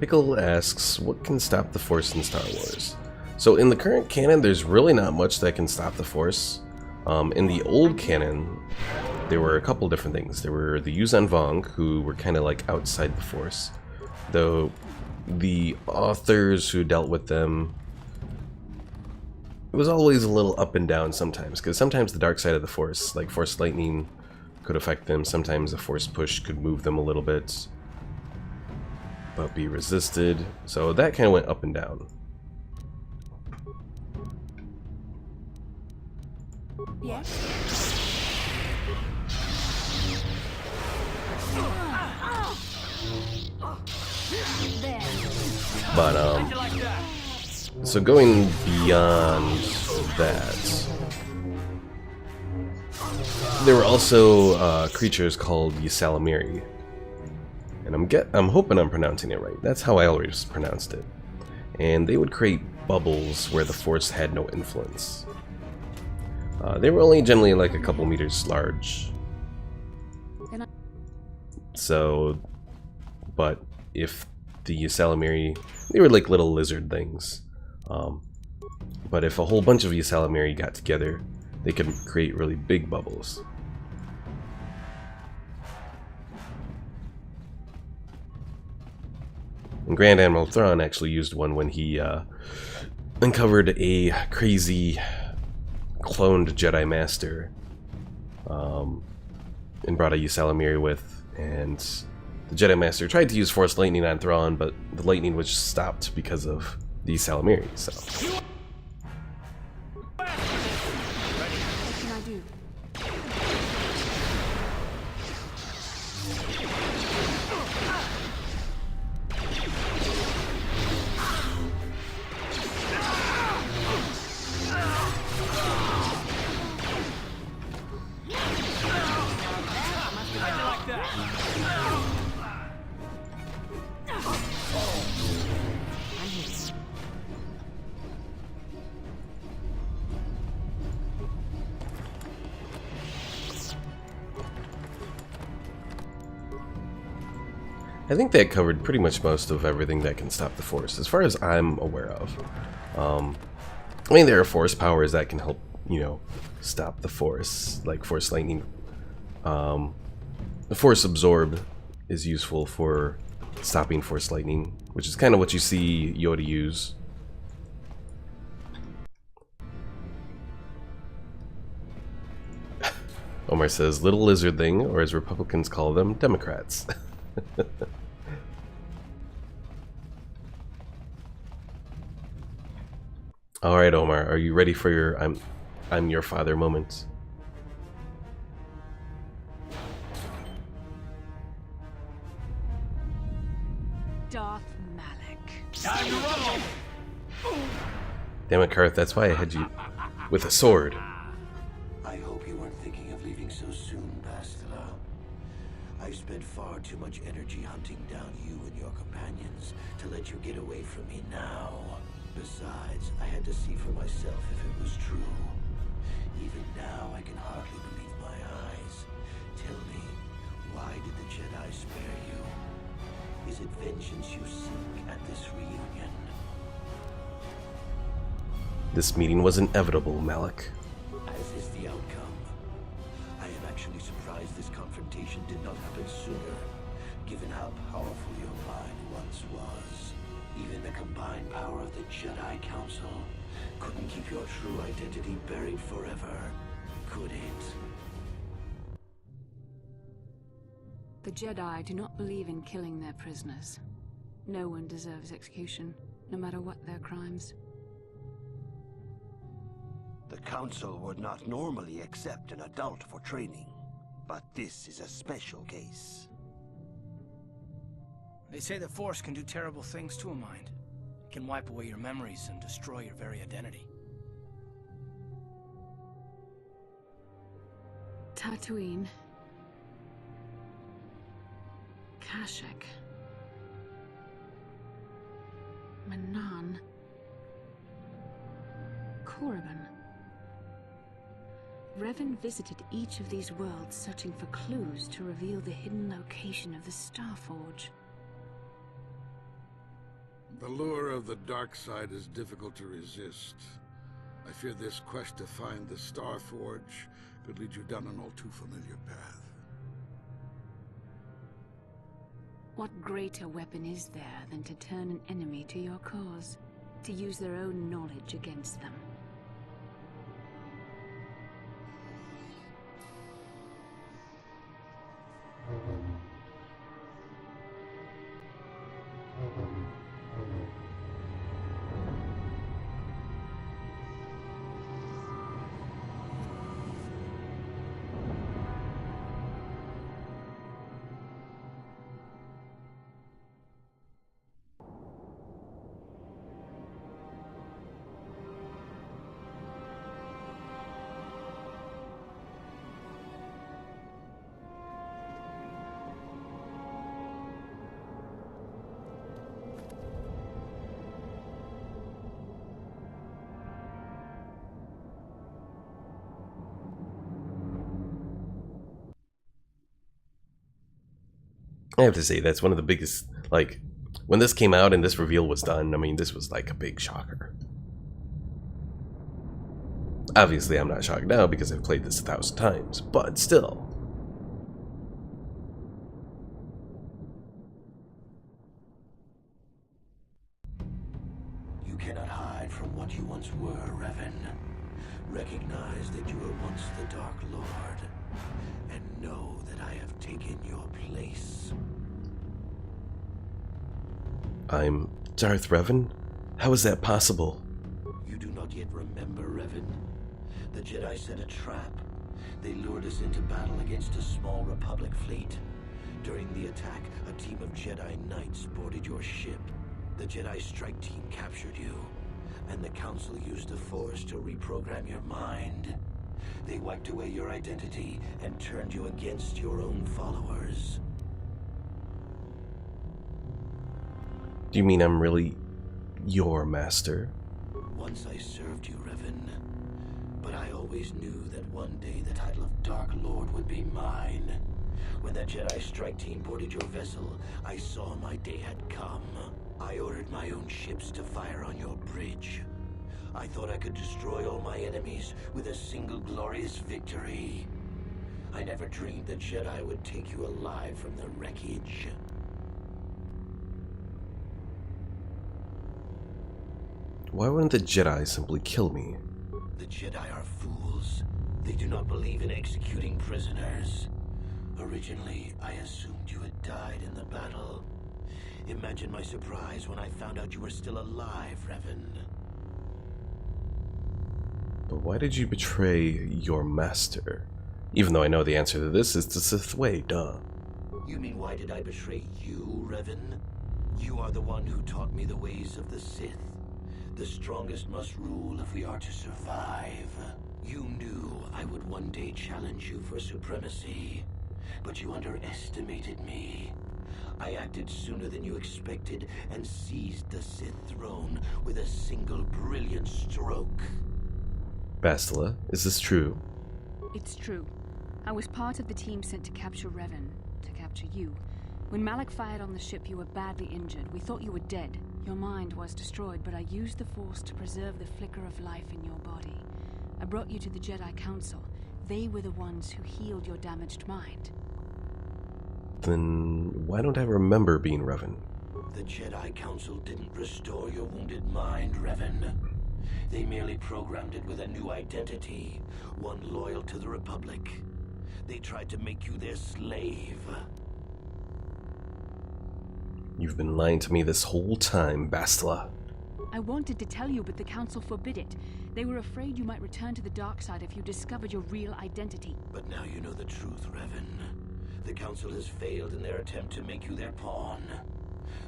Pickle asks, what can stop the Force in Star Wars? So in the current canon, there's really not much that can stop the Force. In the old canon, there were a couple different things. There were the Yuuzhan Vong, who were kind of like outside the Force. Though the authors who dealt with them, it was always a little up and down sometimes, because sometimes the dark side of the Force, like Force Lightning, could affect them. Sometimes a Force push could move them a little bit, but be resisted. So that kind of went up and down. Yes? There. But so going beyond that, there were also creatures called Ysalamiri. And I'm hoping I'm pronouncing it right. That's how I always pronounced it. And they would create bubbles where the Force had no influence. They were only generally like a couple meters large. So, but if the Ysalamiri, they were like little lizard things. But if a whole bunch of Ysalamiri got together, they could create really big bubbles. And Grand Admiral Thrawn actually used one when he uncovered a crazy cloned Jedi Master and brought a Ysalamiri with, and the Jedi Master tried to use Force Lightning on Thrawn, but the lightning was just stopped because of the Ysalamiri, so... What can I do? I think that covered pretty much most of everything that can stop the Force, as far as I'm aware of. I mean, there are Force powers that can help, you know, stop the Force, like Force Lightning. The Force Absorb is useful for stopping Force Lightning, which is kind of what you see Yoda use. Omar says, little lizard thing, or as Republicans call them, Democrats. Alright, Omar, are you ready for your I'm your father moment? Darth Malak. Time to rumble. Damn it, Karth, that's why I had you with a sword. I hope you weren't thinking of leaving so soon, Bastila. I've spent far too much energy hunting down you and your companions to let you get away from me now. Besides, I had to see for myself if it was true. Even now, I can hardly believe my eyes. Tell me, why did the Jedi spare you? Is it vengeance you seek at this reunion? This meeting was inevitable, Malak. As is the outcome. I am actually surprised this confrontation did not happen sooner, given how powerful your mind once was. Even the combined power of the Jedi Council couldn't keep your true identity buried forever, could it? The Jedi do not believe in killing their prisoners. No one deserves execution, no matter what their crimes. The Council would not normally accept an adult for training, but this is a special case. They say the Force can do terrible things to a mind. It can wipe away your memories and destroy your very identity. Tatooine. Kashyyyk. Manaan. Korriban. Revan visited each of these worlds searching for clues to reveal the hidden location of the Starforge. The lure of the dark side is difficult to resist. I fear this quest to find the Starforge could lead you down an all too familiar path. What greater weapon is there than to turn an enemy to your cause, to use their own knowledge against them? I have to say, that's one of the biggest, like, when this came out and this reveal was done, I mean, this was like a big shocker. Obviously, I'm not shocked now because I've played this 1,000 times, but still. You cannot hide from what you once were, Revan. Recognize that you were once the Dark Lord, and know that I have taken your place. I'm Darth Revan? How is that possible? You do not yet remember, Revan. The Jedi set a trap. They lured us into battle against a small Republic fleet. During the attack, a team of Jedi Knights boarded your ship. The Jedi strike team captured you, and the Council used the Force to reprogram your mind. They wiped away your identity and turned you against your own followers. Do you mean I'm really your master? Once I served you, Revan, but I always knew that one day the title of Dark Lord would be mine. When that Jedi strike team boarded your vessel, I saw my day had come. I ordered my own ships to fire on your bridge. I thought I could destroy all my enemies with a single glorious victory. I never dreamed the Jedi would take you alive from the wreckage. Why wouldn't the Jedi simply kill me? The Jedi are fools. They do not believe in executing prisoners. Originally, I assumed you had died in the battle. Imagine my surprise when I found out you were still alive, Revan. But why did you betray your master? Even though I know the answer to this is the Sith way, duh. You mean why did I betray you, Revan? You are the one who taught me the ways of the Sith. The strongest must rule if we are to survive. You knew I would one day challenge you for supremacy, but you underestimated me. I acted sooner than you expected and seized the Sith throne with a single brilliant stroke. Bastila, is this true? It's true. I was part of the team sent to capture Revan, to capture you. When Malak fired on the ship, you were badly injured. We thought you were dead. Your mind was destroyed, but I used the Force to preserve the flicker of life in your body. I brought you to the Jedi Council. They were the ones who healed your damaged mind. Then why don't I remember being Revan? The Jedi Council didn't restore your wounded mind, Revan. They merely programmed it with a new identity, one loyal to the Republic. They tried to make you their slave. You've been lying to me this whole time, Bastila. I wanted to tell you, but the Council forbid it. They were afraid you might return to the dark side if you discovered your real identity. But now you know the truth, Revan. The Council has failed in their attempt to make you their pawn.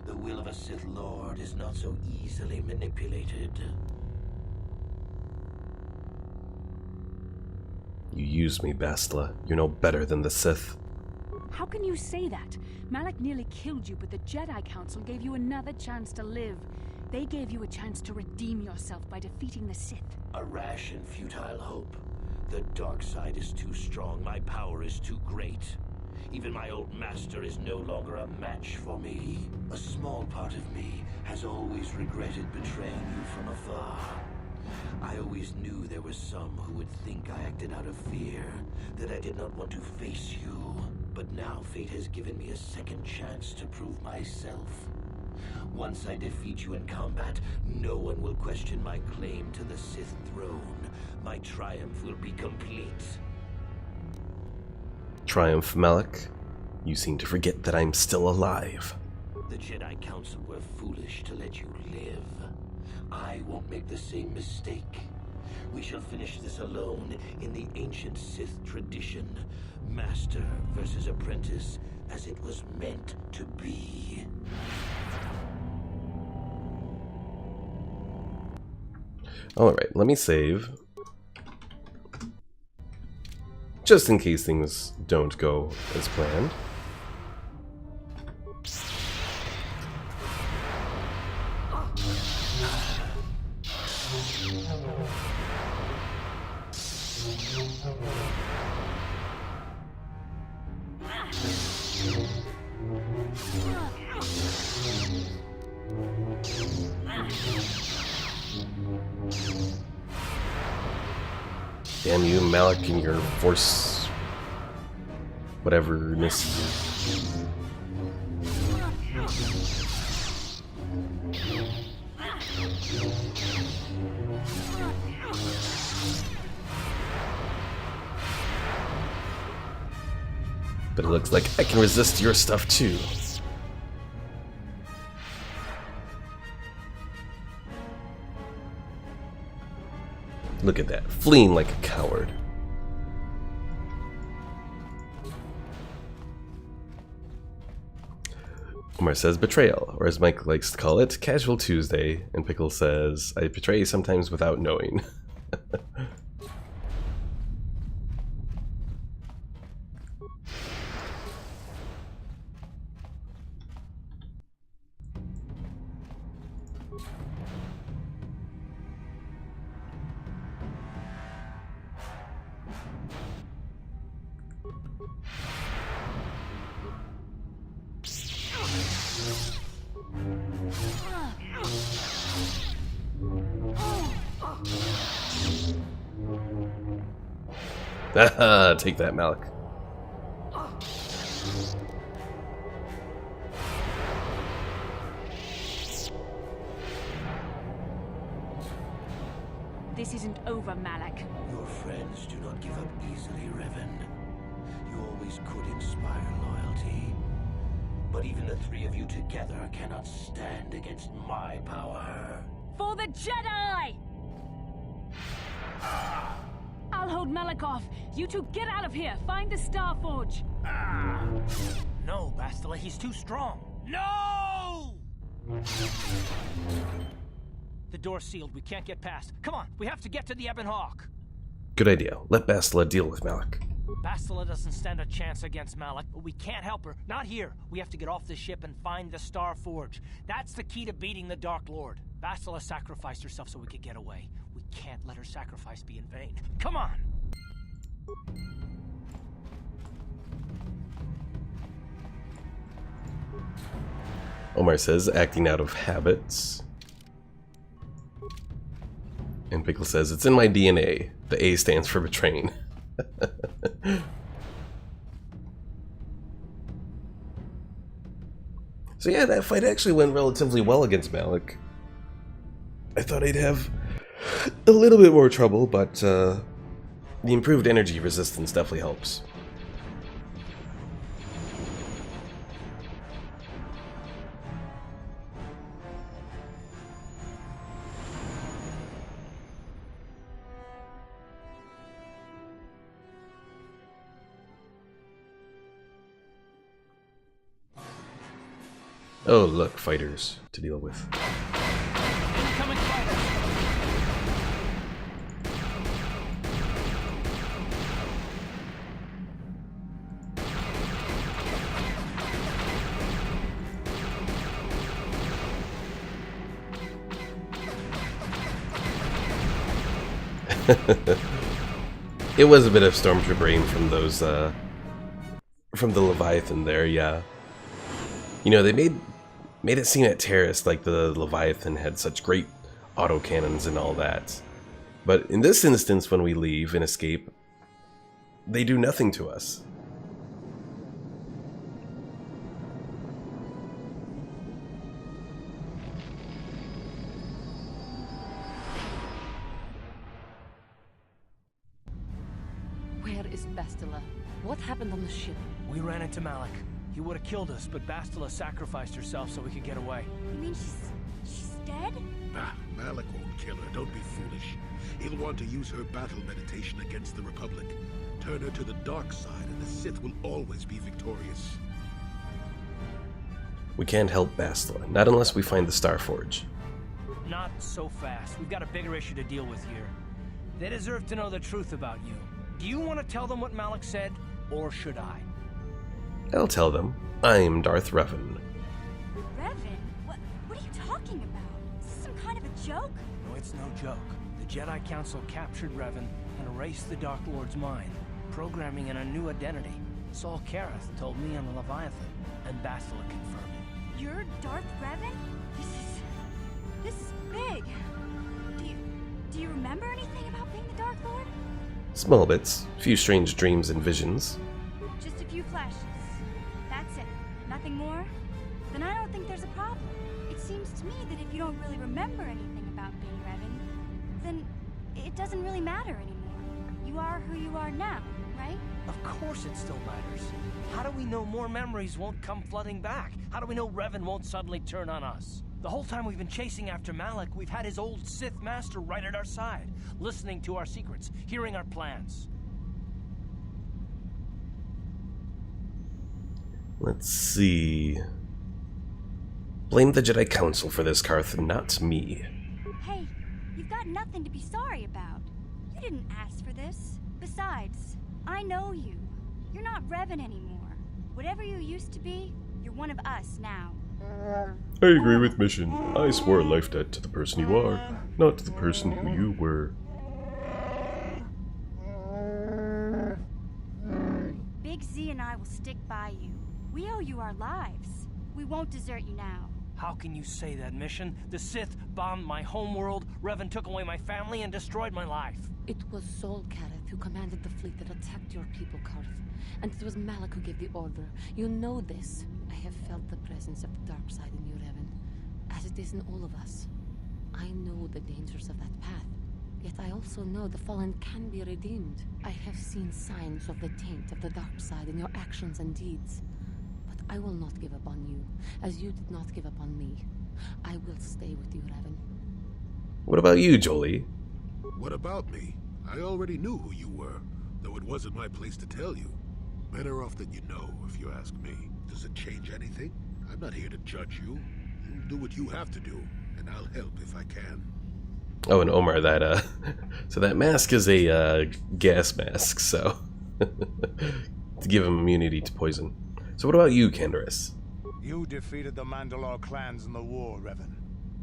The will of a Sith Lord is not so easily manipulated. You used me, Bastila. You're no better than the Sith. How can you say that? Malak nearly killed you, but the Jedi Council gave you another chance to live. They gave you a chance to redeem yourself by defeating the Sith. A rash and futile hope. The dark side is too strong, my power is too great. Even my old master is no longer a match for me. A small part of me has always regretted betraying you from afar. I always knew there were some who would think I acted out of fear, that I did not want to face you. But now fate has given me a second chance to prove myself. Once I defeat you in combat, no one will question my claim to the Sith throne. My triumph will be complete. Triumph, Malak. You seem to forget that I'm still alive. The Jedi Council were foolish to let you live. I won't make the same mistake. We shall finish this alone in the ancient Sith tradition. Master versus apprentice, as it was meant to be. Alright, let me save. Just in case things don't go as planned. Damn you, Malak, and your force... whateverness. But it looks like I can resist your stuff too. Look at that, fleeing like a coward. Omar says betrayal, or as Mike likes to call it, Casual Tuesday, and Pickle says, I betray sometimes without knowing. Haha, take that, Malak. This isn't over, Malak. Your friends do not give up easily, Revan. You always could inspire loyalty. But even the three of you together cannot stand against my power. For the Jedi! I'll hold Malak off. You two get out of here. Find the Star Forge. No, Bastila, he's too strong. No! The door's sealed. We can't get past. Come on, we have to get to the Ebon Hawk. Good idea. Let Bastila deal with Malak. Bastila doesn't stand a chance against Malak, but we can't help her. Not here. We have to get off the ship and find the Star Forge. That's the key to beating the Dark Lord. Bastila sacrificed herself so we could get away. We can't let her sacrifice be in vain. Come on! Omar says, acting out of habits. And Pickle says, it's in my DNA. The A stands for betraying. So yeah, that fight actually went relatively well against Malak. I thought I'd have a little bit more trouble, but the improved energy resistance definitely helps. Oh, look, fighters to deal with. Incoming fighters! It was a bit of Stormtrooper brain from those, from the Leviathan there, yeah. You know, they made it seem at Terrace like the Leviathan had such great autocannons and all that. But in this instance, when we leave and escape, they do nothing to us. Where is Bastila? What happened on the ship? We ran into Malik. He would have killed us, but Bastila sacrificed herself so we could get away. You mean she's dead? Ah, Malik won't kill her. Don't be foolish. He'll want to use her battle meditation against the Republic. Turn her to the dark side, and the Sith will always be victorious. We can't help Bastila, not unless we find the Star Forge. Not so fast. We've got a bigger issue to deal with here. They deserve to know the truth about you. Do you want to tell them what Malik said, or should I? I'll tell them. I'm Darth Revan. Revan? What are you talking about? Is this some kind of a joke? No, it's no joke. The Jedi Council captured Revan and erased the Dark Lord's mind, programming in a new identity. Saul Karath told me on the Leviathan, and Bastila confirmed it. You're Darth Revan? This is big. Do you remember anything about being the Dark Lord? Small bits, few strange dreams and visions. Just a few flashes. That's it. Nothing more? Then I don't think there's a problem. It seems to me that if you don't really remember anything about being Revan, then it doesn't really matter anymore. You are who you are now, right? Of course it still matters. How do we know more memories won't come flooding back? How do we know Revan won't suddenly turn on us? The whole time we've been chasing after Malik, we've had his old Sith master right at our side, listening to our secrets, hearing our plans. Let's see. Blame the Jedi Council for this, Carth, not me. Hey, you've got nothing to be sorry about. You didn't ask for this. Besides, I know you. You're not Revan anymore. Whatever you used to be, you're one of us now. I agree with Mission. I swore a life debt to the person you are, not to the person who you were. Big Z and I will stick by you. We owe you our lives. We won't desert you now. How can you say that, Mission? The Sith bombed my homeworld, Revan took away my family, and destroyed my life. It was Saul Karath who commanded the fleet that attacked your people, Carth. And it was Malik who gave the order. You know this. I have felt the presence of the dark side in you, Revan, as it is in all of us. I know the dangers of that path, yet I also know the fallen can be redeemed. I have seen signs of the taint of the dark side in your actions and deeds. But I will not give up on you, as you did not give up on me. I will stay with you, Revan. What about you, Jolee? What about me? I already knew who you were, though it wasn't my place to tell you. Better off than you know, if you ask me. Does it change anything? I'm not here to judge you. Do what you have to do, and I'll help if I can. Oh, and Omar, that, so that mask is a, gas mask, so... to give him immunity to poison. So what about you, Canderous? You defeated the Mandalore clans in the war, Revan.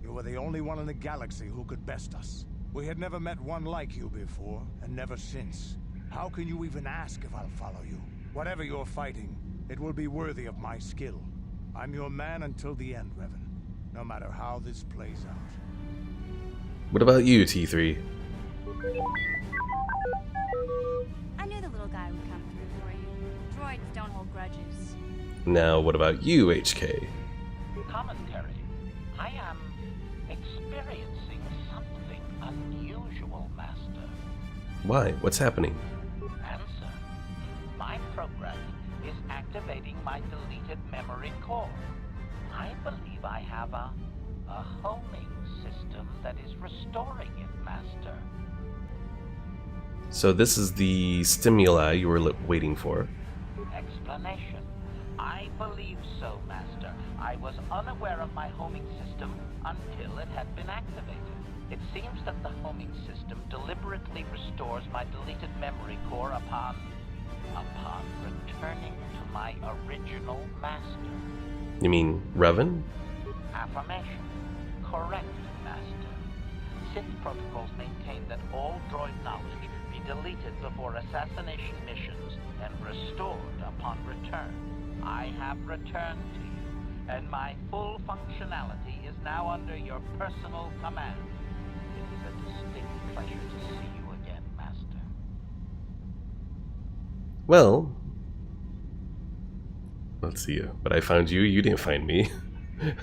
You were the only one in the galaxy who could best us. We had never met one like you before, and never since. How can you even ask if I'll follow you? Whatever you're fighting, it will be worthy of my skill. I'm your man until the end, Revan. No matter how this plays out. What about you, T3? I knew the little guy would come through for you. Droids don't hold grudges. Now, what about you, HK? Commentary. I am experiencing something unusual. Why? What's happening? Answer. My programming is activating my deleted memory core. I believe I have a homing system that is restoring it, Master. So this is the stimuli you were waiting for. Explanation. I believe so, Master. I was unaware of my homing system until it had been activated. It seems that the homing system deliberately restores my deleted memory core upon returning to my original master. You mean Revan? Affirmation. Correct, Master. Sith protocols maintain that all droid knowledge be deleted before assassination missions and restored upon return. I have returned to you, and my full functionality is now under your personal command. It is a distinct pleasure to see you again, Master. Well, let's see. But I found you. You didn't find me. Think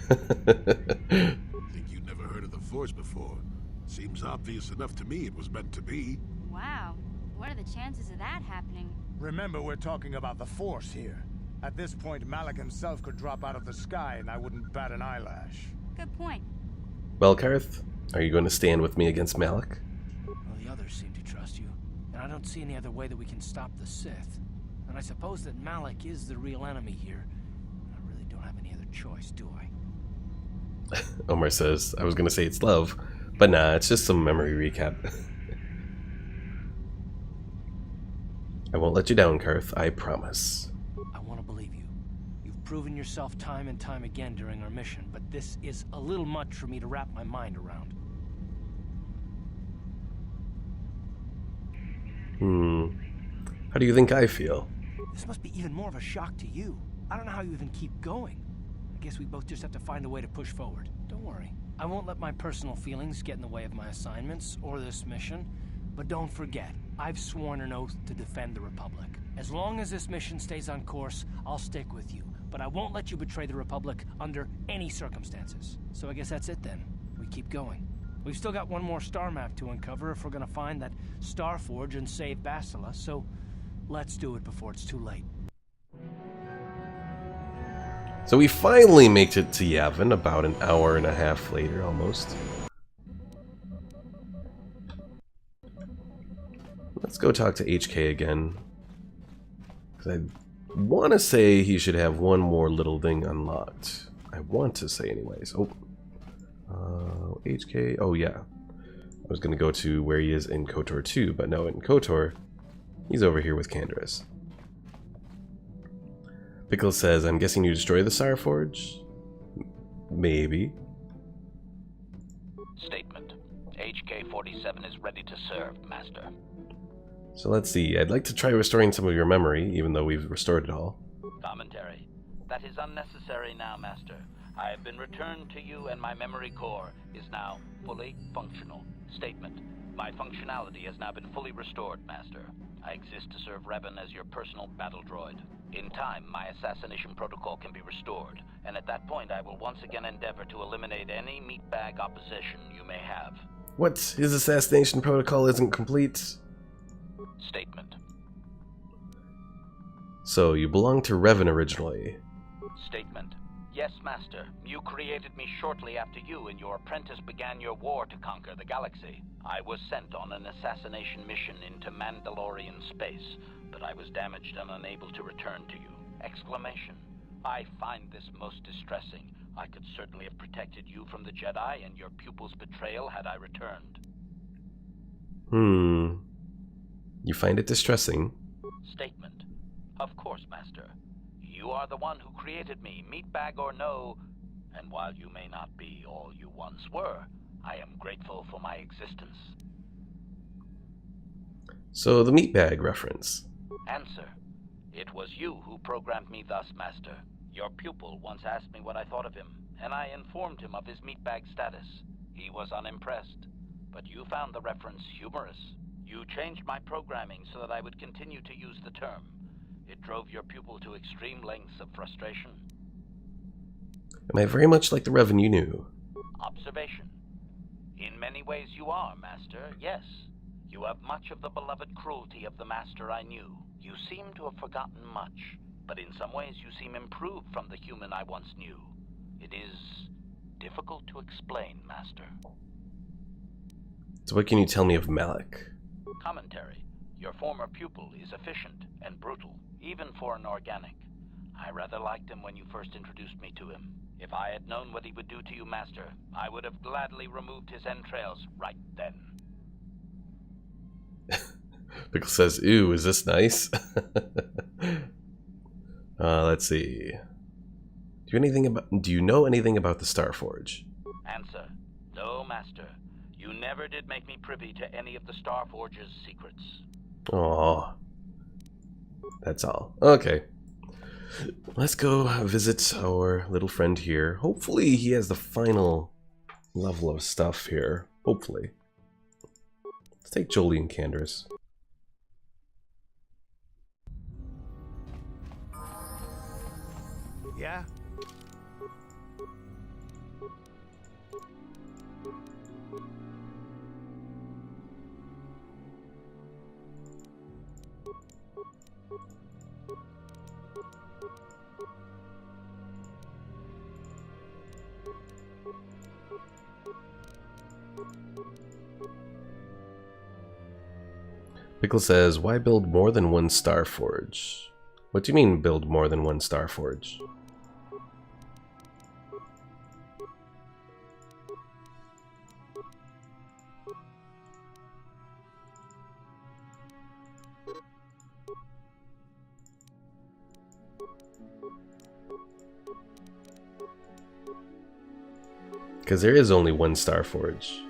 you never heard of the Force before? Seems obvious enough to me it was meant to be. Wow. What are the chances of that happening? Remember, we're talking about the Force here. At this point, Malak himself could drop out of the sky and I wouldn't bat an eyelash. Good point. Well, Karth, are you going to stand with me against Malak? Well, the others seem to trust you, and I don't see any other way that we can stop the Sith. And I suppose that Malak is the real enemy here. I really don't have any other choice, do I? Omar says, I was going to say it's love, but nah, it's just some memory recap. I won't let you down, Karth, I promise. I want to believe you. You've proven yourself time and time again during our mission, but this is a little much for me to wrap my mind around. How do you think I feel? This must be even more of a shock to you. I don't know how you even keep going. I guess we both just have to find a way to push forward. Don't worry. I won't let my personal feelings get in the way of my assignments or this mission. But don't forget, I've sworn an oath to defend the Republic. As long as this mission stays on course, I'll stick with you. But I won't let you betray the Republic under any circumstances. So I guess that's it then. We keep going. We've still got one more star map to uncover if we're gonna find that Star Forge and save Bastila, so let's do it before it's too late. So we finally make it to Yavin about an hour and a half later, almost. Let's go talk to HK again. Because I want to say he should have one more little thing unlocked. I want to say anyways. Oh. HK. Oh, yeah. I was going to go to where he is in KOTOR 2, but no, in KOTOR, he's over here with Canderous. Pickles says, I'm guessing you destroy the Star Forge? Maybe. Statement. HK-47 is ready to serve, Master. So let's see. I'd like to try restoring some of your memory, even though we've restored it all. Commentary. That is unnecessary now, Master. I have been returned to you and my memory core is now fully functional. Statement. My functionality has now been fully restored, Master. I exist to serve Revan as your personal battle droid. In time, my assassination protocol can be restored, and at that point I will once again endeavor to eliminate any meatbag opposition you may have. What? His assassination protocol isn't complete? Statement. So, you belong to Revan originally. Statement. Yes, Master. You created me shortly after you and your apprentice began your war to conquer the galaxy. I was sent on an assassination mission into Mandalorian space, but I was damaged and unable to return to you. Exclamation. I find this most distressing. I could certainly have protected you from the Jedi and your pupil's betrayal had I returned. You find it distressing? Statement. Of course, Master. You are the one who created me, meatbag or no, and while you may not be all you once were, I am grateful for my existence. So, the meatbag reference. Answer. It was you who programmed me thus, Master. Your pupil once asked me what I thought of him, and I informed him of his meatbag status. He was unimpressed, but you found the reference humorous. You changed my programming so that I would continue to use the term. It drove your pupil to extreme lengths of frustration. Am I very much like the Revan you knew? Observation. In many ways you are, Master, yes. You have much of the beloved cruelty of the master I knew. You seem to have forgotten much, but in some ways you seem improved from the human I once knew. It is difficult to explain, Master. So what can you tell me of Malik? Commentary. Your former pupil is efficient and brutal, even for an organic. I rather liked him when you first introduced me to him. If I had known what he would do to you, Master, I would have gladly removed his entrails right then. Pickle says, "Ooh, is this nice?" Let's see. Do you know anything about the Starforge? Answer. No, Master. You never did make me privy to any of the Starforge's secrets. Aww. That's all. Okay. Let's go visit our little friend here. Hopefully he has the final level of stuff here. Hopefully. Let's take Jolie and Canderous. Yeah? Pickle says, why build more than one Starforge? What do you mean build more than one Starforge? Because there is only one Starforge.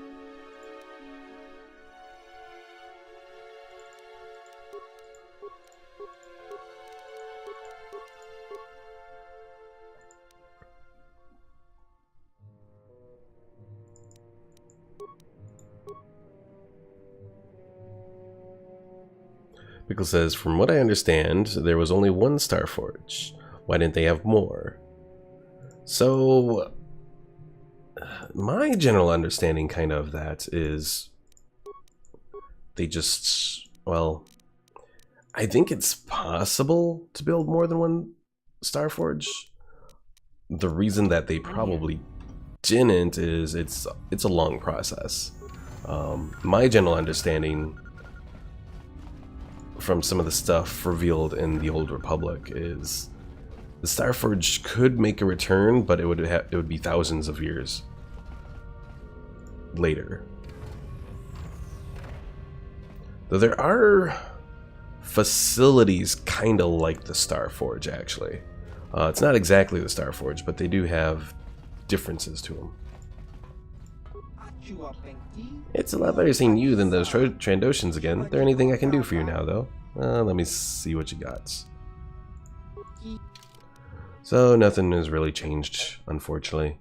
Pickle says, from what I understand, there was only one Starforge. Why didn't they have more? So, my general understanding kind of that is they just, well, I think it's possible to build more than one Starforge. The reason that they probably didn't is it's a long process. My general understanding from some of the stuff revealed in the Old Republic is the Starforge could make a return, but it would be thousands of years later. Though there are facilities kind of like the Starforge, actually. It's not exactly the Starforge, but they do have differences to them. It's a lot better seeing you than those Trandoshans again. Is there anything I can do for you now, though? Let me see what you got. So, nothing has really changed, unfortunately.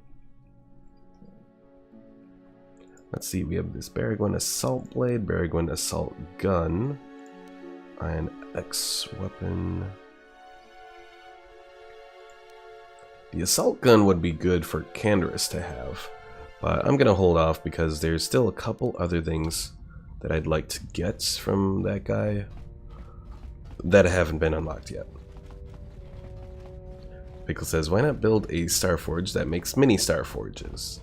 Let's see, we have this Baragwin Assault Blade, Baragwin Assault Gun, and X Weapon. The Assault Gun would be good for Canderous to have, but I'm gonna hold off because there's still a couple other things that I'd like to get from that guy that haven't been unlocked yet. Pickle says, why not build a Starforge that makes mini Starforges?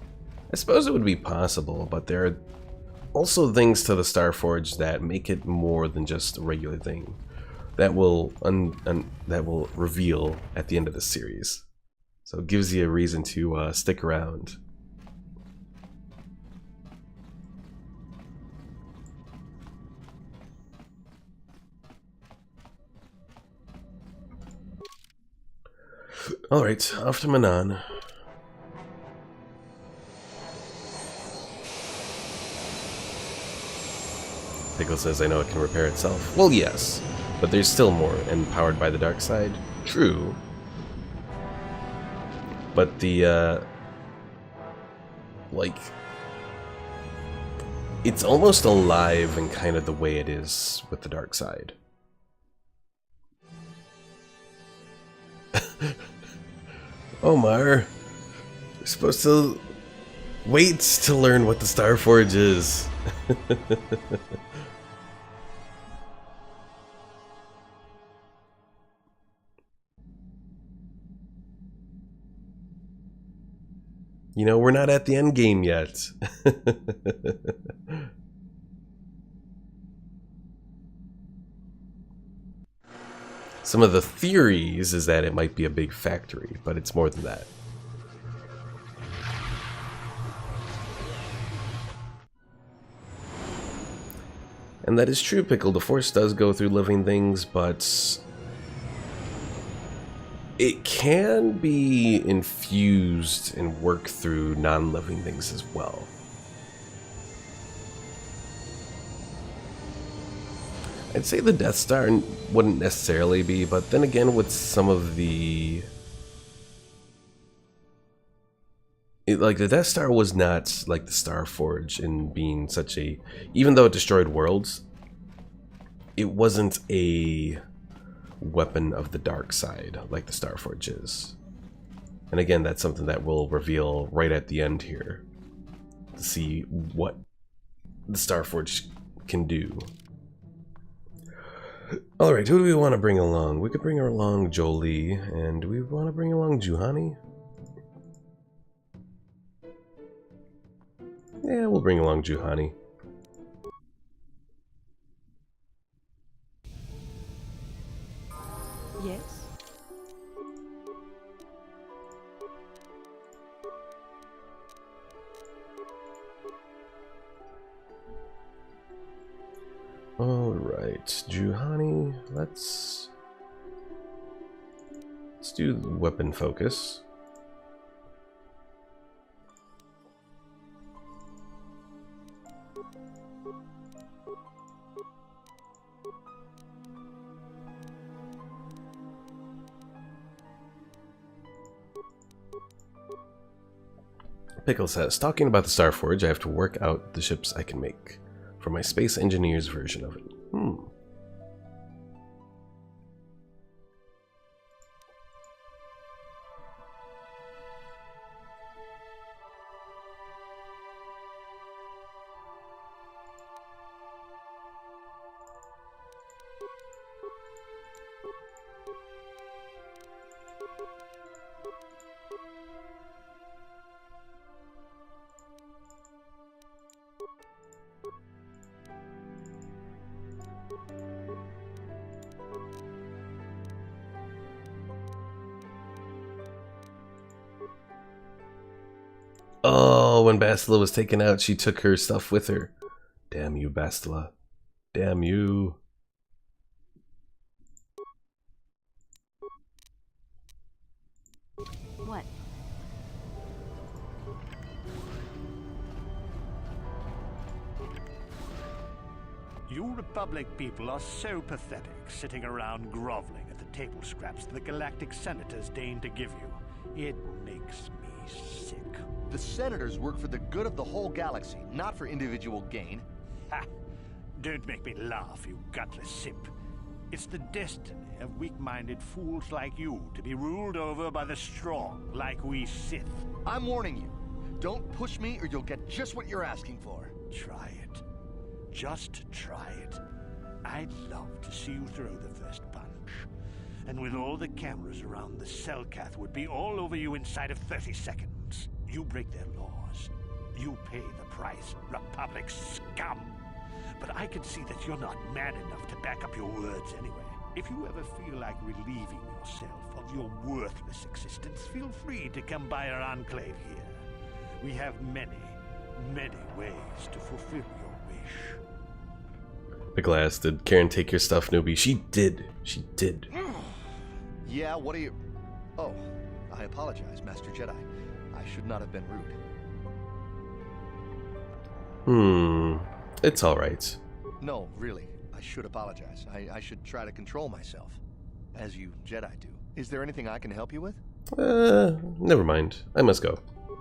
I suppose it would be possible, but there are also things to the Starforge that make it more than just a regular thing. That will reveal at the end of the series. So it gives you a reason to stick around. Alright, off to Manaan. Pickle says, I know it can repair itself. Well, yes, but there's still more, and powered by the dark side. True. But the, like, it's almost alive in kind of the way it is with the dark side. Omar, you're supposed to wait to learn what the Starforge is. You know, we're not at the end game yet. Some of the theories is that it might be a big factory, but it's more than that. And that is true, Pickle. The Force does go through living things, but it can be infused and work through non-living things as well. I'd say the Death Star wouldn't necessarily be, but then again, with some of the... like, the Death Star was not like the Star Forge in being such a... even though it destroyed worlds, it wasn't a weapon of the dark side like the Star Forge is. And again, that's something that we'll reveal right at the end here, to see what the Star Forge can do. Alright, who do we want to bring along? We could bring along Jolee, and do we want to bring along Juhani? Yeah, we'll bring along Juhani. Yes? Alright, Juhani, let's do weapon focus. Pickle says, talking about the Star Forge, I have to work out the ships I can make for my Space Engineers version of it. Oh, when Bastila was taken out, she took her stuff with her. Damn you, Bastila. Damn you. What? You Republic people are so pathetic, sitting around groveling at the table scraps the Galactic Senators deign to give you. It makes me sick. The Senators work for the good of the whole galaxy, not for individual gain. Ha! Don't make me laugh, you gutless simp. It's the destiny of weak-minded fools like you to be ruled over by the strong, like we Sith. I'm warning you. Don't push me or you'll get just what you're asking for. Try it. Just try it. I'd love to see you throw the first punch. And with all the cameras around, the Selkath would be all over you inside of 30 seconds. You break their laws. You pay the price, Republic scum. But I can see that you're not man enough to back up your words anyway. If you ever feel like relieving yourself of your worthless existence, feel free to come by our enclave here. We have many, many ways to fulfill your wish. Pickle asked, did Karen take your stuff, newbie? She did. She did. Yeah, what are you... Oh, I apologize, Master Jedi. I should not have been rude. It's alright. No, really. I should apologize. I should try to control myself. As you Jedi do. Is there anything I can help you with? Never mind. I must go.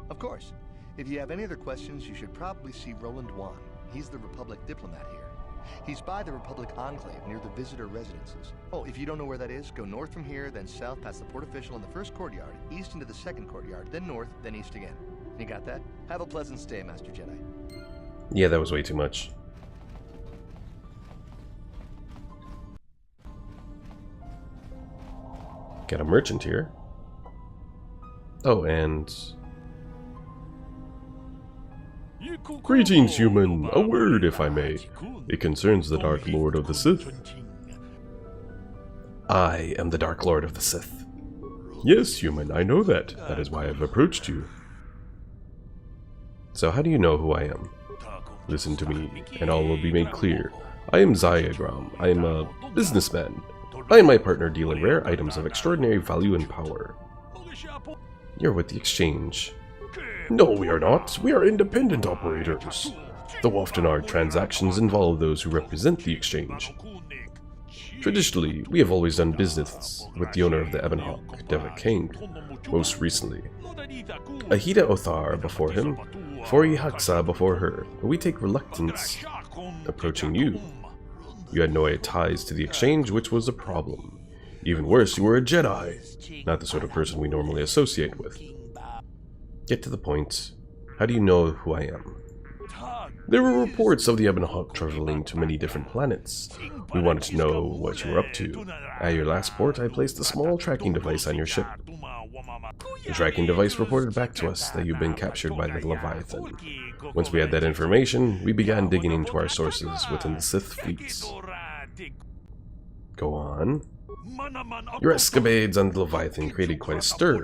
Of course. If you have any other questions, you should probably see Roland Wan. He's the Republic diplomat here. He's by the Republic Enclave near the visitor residences. Oh, if you don't know where that is, go north from here, then south past the port official in the first courtyard, east into the second courtyard, then north, then east again. You got that? Have a pleasant stay, Master Jedi. Yeah, that was way too much. Got a merchant here. Oh, and Greetings, human. A word, if I may. It concerns the Dark Lord of the Sith. I am the Dark Lord of the Sith. Yes, human, I know that. That is why I've approached you. So how do you know who I am? Listen to me, and all will be made clear. I am Ziagram. I am a businessman. I and my partner deal in rare items of extraordinary value and power. You're with the Exchange. No, we are not. We are independent operators. Though often our transactions involve those who represent the Exchange. Traditionally, we have always done business with the owner of the Ebonhawk, Deva King, most recently. Ahida Othar before him, Fori Haxa before her, but we take reluctance approaching you. You had no ties to the Exchange, which was a problem. Even worse, you were a Jedi, not the sort of person we normally associate with. Get to the point. How do you know who I am? There were reports of the Ebonhawk traveling to many different planets. We wanted to know what you were up to. At your last port, I placed a small tracking device on your ship. The tracking device reported back to us that you've been captured by the Leviathan. Once we had that information, we began digging into our sources within the Sith fleets. Go on. Your escapades on the Leviathan created quite a stir.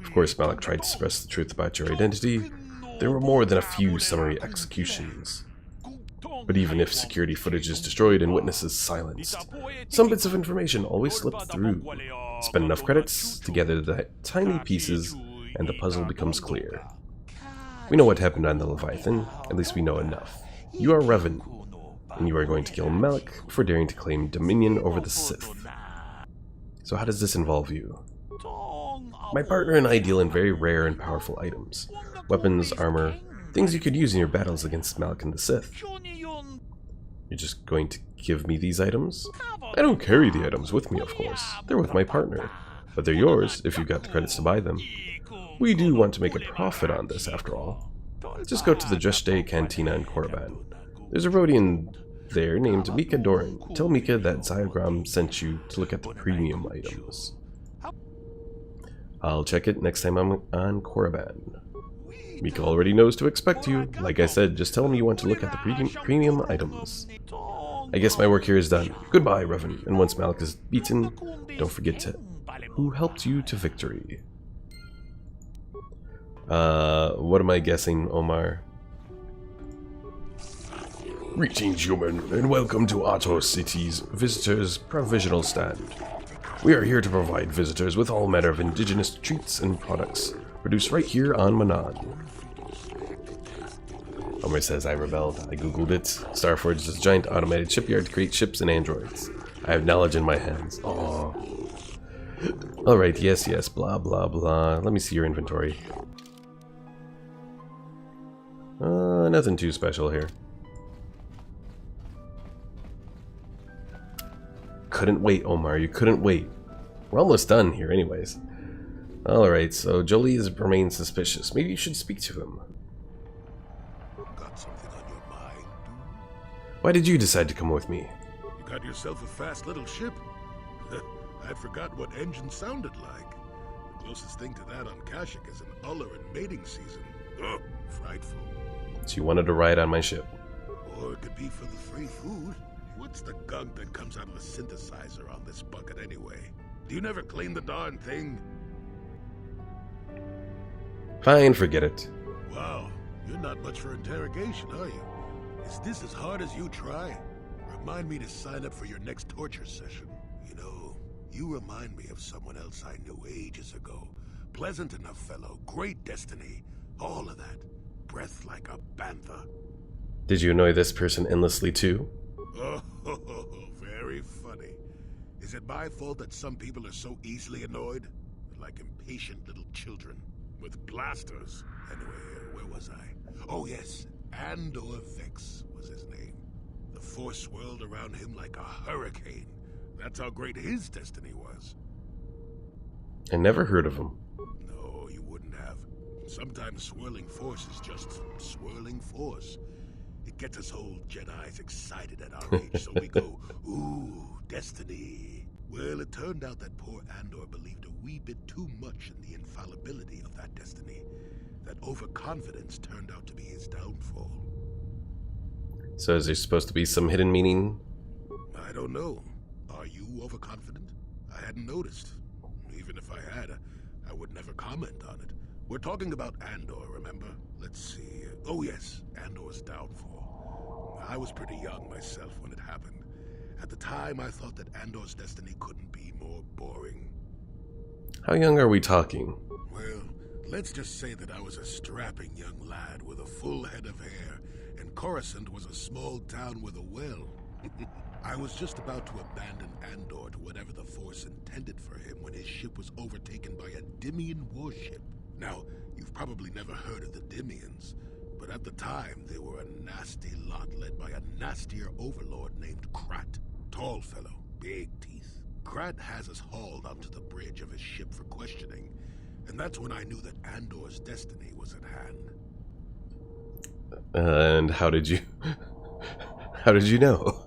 Of course, Malak tried to suppress the truth about your identity. There were more than a few summary executions. But even if security footage is destroyed and witnesses silenced, some bits of information always slip through. Spend enough credits to gather the tiny pieces, and the puzzle becomes clear. We know what happened on the Leviathan, at least we know enough. You are Revan, and you are going to kill Malak for daring to claim dominion over the Sith. So how does this involve you? My partner and I deal in very rare and powerful items. Weapons, armor, things you could use in your battles against Malak and the Sith. You're just going to give me these items? I don't carry the items with me, of course. They're with my partner. But they're yours, if you've got the credits to buy them. We do want to make a profit on this, after all. Just go to the Dreshte Cantina in Korriban. There's a Rodian there named Mika Doran. Tell Mika that Ziagram sent you to look at the premium items. I'll check it next time I'm on Korriban. Mika already knows to expect you. Like I said, just tell him you want to look at the premium items. I guess my work here is done. Goodbye, Revan. And once Malak is beaten, don't forget to who helped you to victory. What am I guessing, Omar? Greetings, human, and welcome to Atos City's Visitors Provisional Stand. We are here to provide visitors with all manner of indigenous treats and products produced right here on Manaan. Omar says, I rebelled. I googled it. Starforge is a giant automated shipyard to create ships and androids. I have knowledge in my hands. Aww. Alright, yes, blah, blah, blah. Let me see your inventory. Nothing too special here. Couldn't wait, Omar. You couldn't wait. We're almost done here anyways. Alright, so Jolee has remained suspicious. Maybe you should speak to him. Got something on your mind, dude? Why did you decide to come with me? You got yourself a fast little ship? I'd forgotten what engine sounded like. The closest thing to that on Kashyyyk is an Uller in mating season. Ugh, frightful. So you wanted to ride on my ship? Or it could be for the free food. What's the gunk that comes out of the synthesizer on this bucket anyway? Do you never clean the darn thing? Fine, forget it. Wow, you're not much for interrogation, are you? Is this as hard as you try? Remind me to sign up for your next torture session. You know, you remind me of someone else I knew ages ago. Pleasant enough fellow, great destiny, all of that. Breath like a bantha. Did you annoy this person endlessly too? Oh, very funny. Is it my fault that some people are so easily annoyed? They're like impatient little children with blasters. Anyway, where was I? Oh yes, Andor Vex was his name. The Force swirled around him like a hurricane. That's how great his destiny was. I never heard of him. No, you wouldn't have. Sometimes swirling force is just swirling force. It gets us old Jedis excited at our age, so we go, ooh, destiny. Well, it turned out that poor Andor believed a wee bit too much in the infallibility of that destiny. That overconfidence turned out to be his downfall. So is there supposed to be some hidden meaning? I don't know. Are you overconfident? I hadn't noticed. Even if I had, I would never comment on it. We're talking about Andor, remember? Let's see. Oh yes, Andor's downfall. I was pretty young myself when it happened. At the time, I thought that Andor's destiny couldn't be more boring. How young are we talking? Well, let's just say that I was a strapping young lad with a full head of hair, and Coruscant was a small town with a well. I was just about to abandon Andor to whatever the Force intended for him when his ship was overtaken by a Dimian warship. Now, you've probably never heard of the Dimians, but at the time they were a nasty lot led by a nastier overlord named Krat. Tall fellow, big teeth. Krat has us hauled onto the bridge of his ship for questioning, and that's when I knew that Andor's destiny was at hand. And how did you... how did you know?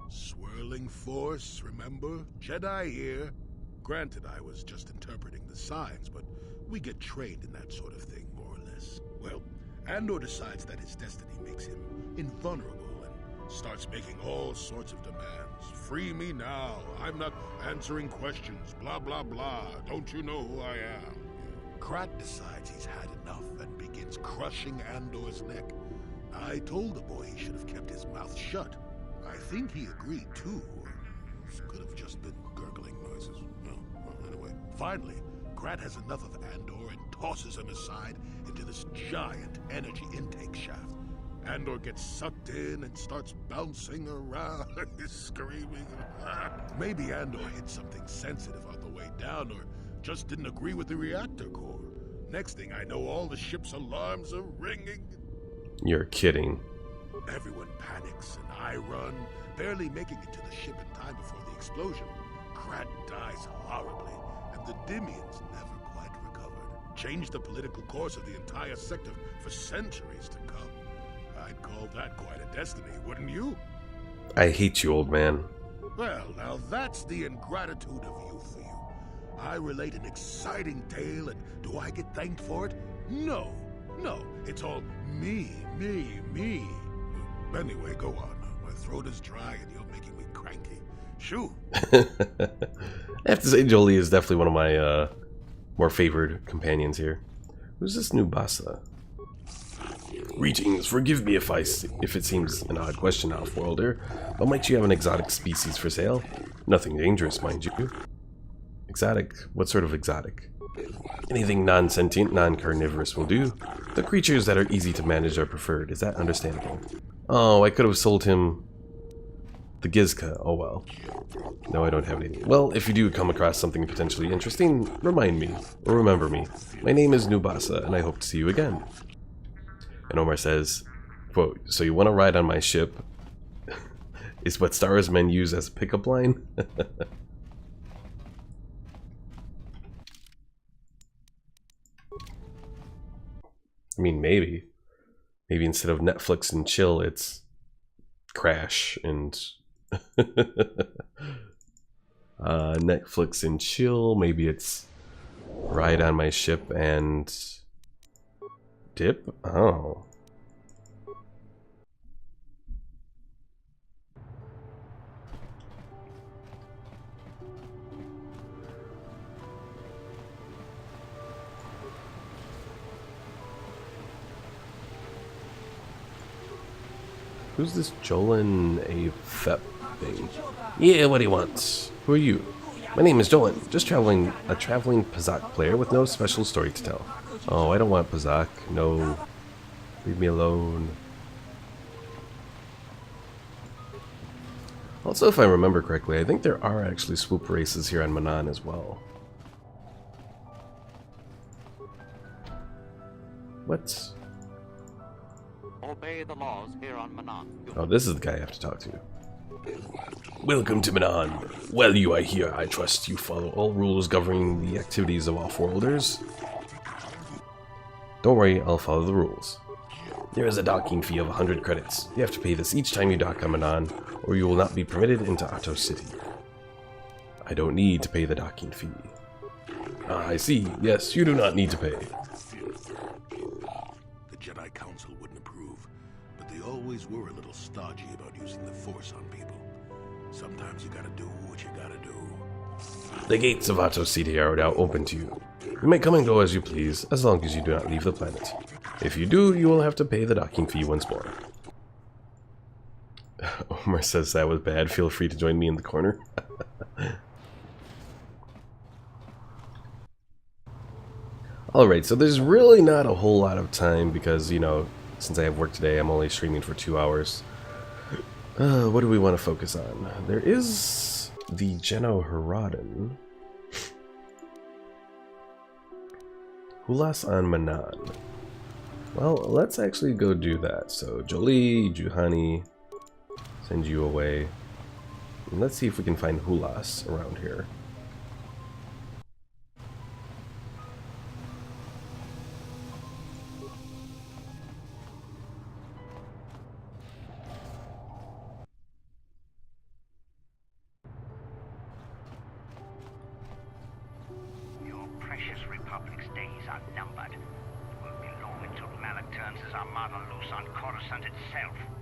Swirling Force, remember? Jedi here. Granted, I was just interpreting the signs, but we get trained in that sort of thing, more or less. Well, Andor decides that his destiny makes him invulnerable and starts making all sorts of demands. Free me now. I'm not answering questions. Blah, blah, blah. Don't you know who I am? Krat decides he's had enough and begins crushing Andor's neck. I told the boy he should have kept his mouth shut. I think he agreed too. Could have just been gurgling noises. Well, anyway. Finally, Krat has enough of Andor and tosses him aside into this giant energy intake shaft. Andor gets sucked in and starts bouncing around, screaming. Maybe Andor hit something sensitive on the way down, or just didn't agree with the reactor core. Next thing I know, all the ship's alarms are ringing. You're kidding. Everyone panics, and I run, barely making it to the ship in time before the explosion. Krat dies horribly, and the Dimians never quite recovered. Changed the political course of the entire sector for centuries to come. I'd call that quite a destiny, wouldn't you? I hate you, old man. Well, now that's the ingratitude of youth for you. I relate an exciting tale, and do I get thanked for it? No. No, it's all me. Anyway, go on. My throat is dry and you're making me cranky. Shoo! I have to say, Jolee is definitely one of my more favored companions here. Who's this new Bassa? Greetings. Forgive me if it seems an odd question, Outworlder, but might you have an exotic species for sale? Nothing dangerous, mind you. Exotic? What sort of exotic? Anything non-sentient, non-carnivorous will do. The creatures that are easy to manage are preferred. Is that understandable? Oh, I could have sold him the Gizka. Oh well. No, I don't have anything. Well, if you do come across something potentially interesting, remind me, or remember me. My name is Nubasa, and I hope to see you again. And Omar says, quote, so you want to ride on my ship? Is what Star Wars men use as a pickup line? I mean, maybe. Maybe instead of Netflix and chill, it's crash and Netflix and chill. Maybe it's ride on my ship and dip. Oh. Who's this Jolan A. Fep thing? Yeah, what do you want? Who are you? My name is Jolan, just a traveling Pazak player with no special story to tell. Oh, I don't want Pazak. No. Leave me alone. Also, if I remember correctly, I think there are actually swoop races here on Manaan as well. What? Obey the laws here on Manaan. Oh, this is the guy I have to talk to. Welcome to Manaan. While you are here, I trust you follow all rules governing the activities of Offworlders. Don't worry, I'll follow the rules. There is a docking fee of 100 credits. You have to pay this each time you dock on Manaan, or you will not be permitted into Ahtos City. I don't need to pay the docking fee. Ah, I see. Yes, you do not need to pay. The Jedi Council wouldn't approve, but they always were a little stodgy about using the Force on people. Sometimes you gotta do what you gotta do. The gates of Ahto City are now open to you. You may come and go as you please, as long as you do not leave the planet. If you do, you will have to pay the docking fee once more. Omar says that was bad. Feel free to join me in the corner. Alright, so there's really not a whole lot of time because, you know, since I have work today, I'm only streaming for 2 hours. What do we want to focus on? There is the Genoharadan. Hulas on Manan. Well, let's actually go do that. So, Jolie, Juhani, send you away. And let's see if we can find Hulas around here.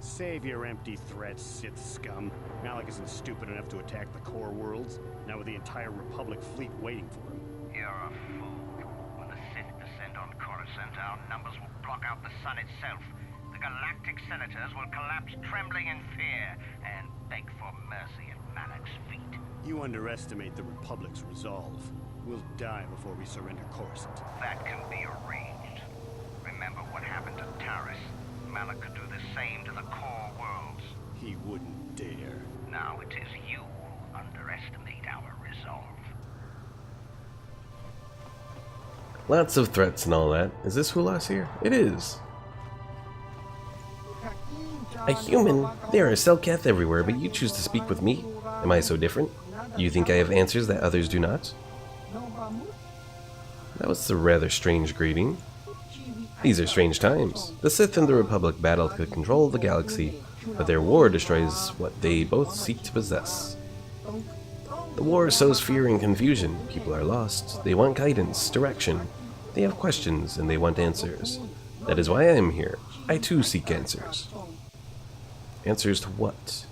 Save your empty threats, Sith scum. Malak isn't stupid enough to attack the core worlds, now with the entire Republic fleet waiting for him. You're a fool. When the Sith descend on Coruscant, our numbers will block out the sun itself. The galactic senators will collapse trembling in fear and beg for mercy at Malak's feet. You underestimate the Republic's resolve. We'll die before we surrender Coruscant. That can be arranged. Remember what happened to Taris. Malak could do the same to the core worlds. He wouldn't dare. Now it is you who underestimate our resolve. Lots of threats and all that. Is this Hulas here? It is. A human? There are Selkath everywhere, but you choose to speak with me. Am I so different? Do you think I have answers that others do not? That was a rather strange greeting. These are strange times. The Sith and the Republic battle to control the galaxy, but their war destroys what they both seek to possess. The war sows fear and confusion. People are lost. They want guidance, direction. They have questions, and they want answers. That is why I am here. I too seek answers. Answers to what?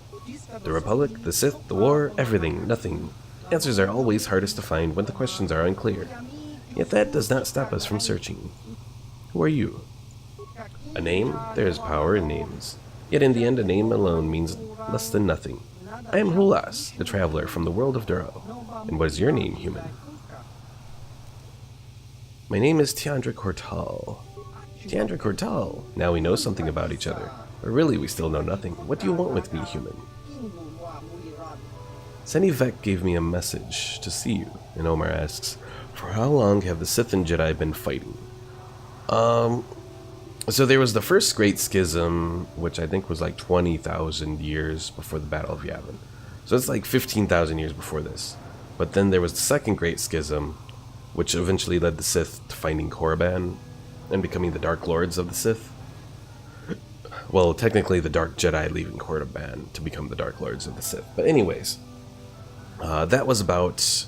The Republic, the Sith, the war, everything, nothing. Answers are always hardest to find when the questions are unclear. Yet that does not stop us from searching. Who are you? A name? There is power in names. Yet in the end, a name alone means less than nothing. I am Hulas, the traveler from the world of Duro. And what is your name, human? My name is Tiandra Cortal. Tiandra Cortal! Now we know something about each other. But really, we still know nothing. What do you want with me, human? Seni Vec gave me a message to see you, and Omar asks, for how long have the Sith and Jedi been fighting? So there was the first Great Schism, which I think was like 20,000 years before the Battle of Yavin. So it's like 15,000 years before this. But then there was the second Great Schism, which eventually led the Sith to finding Korriban and becoming the Dark Lords of the Sith. Well, technically the Dark Jedi leaving Korriban to become the Dark Lords of the Sith. But anyways, that was about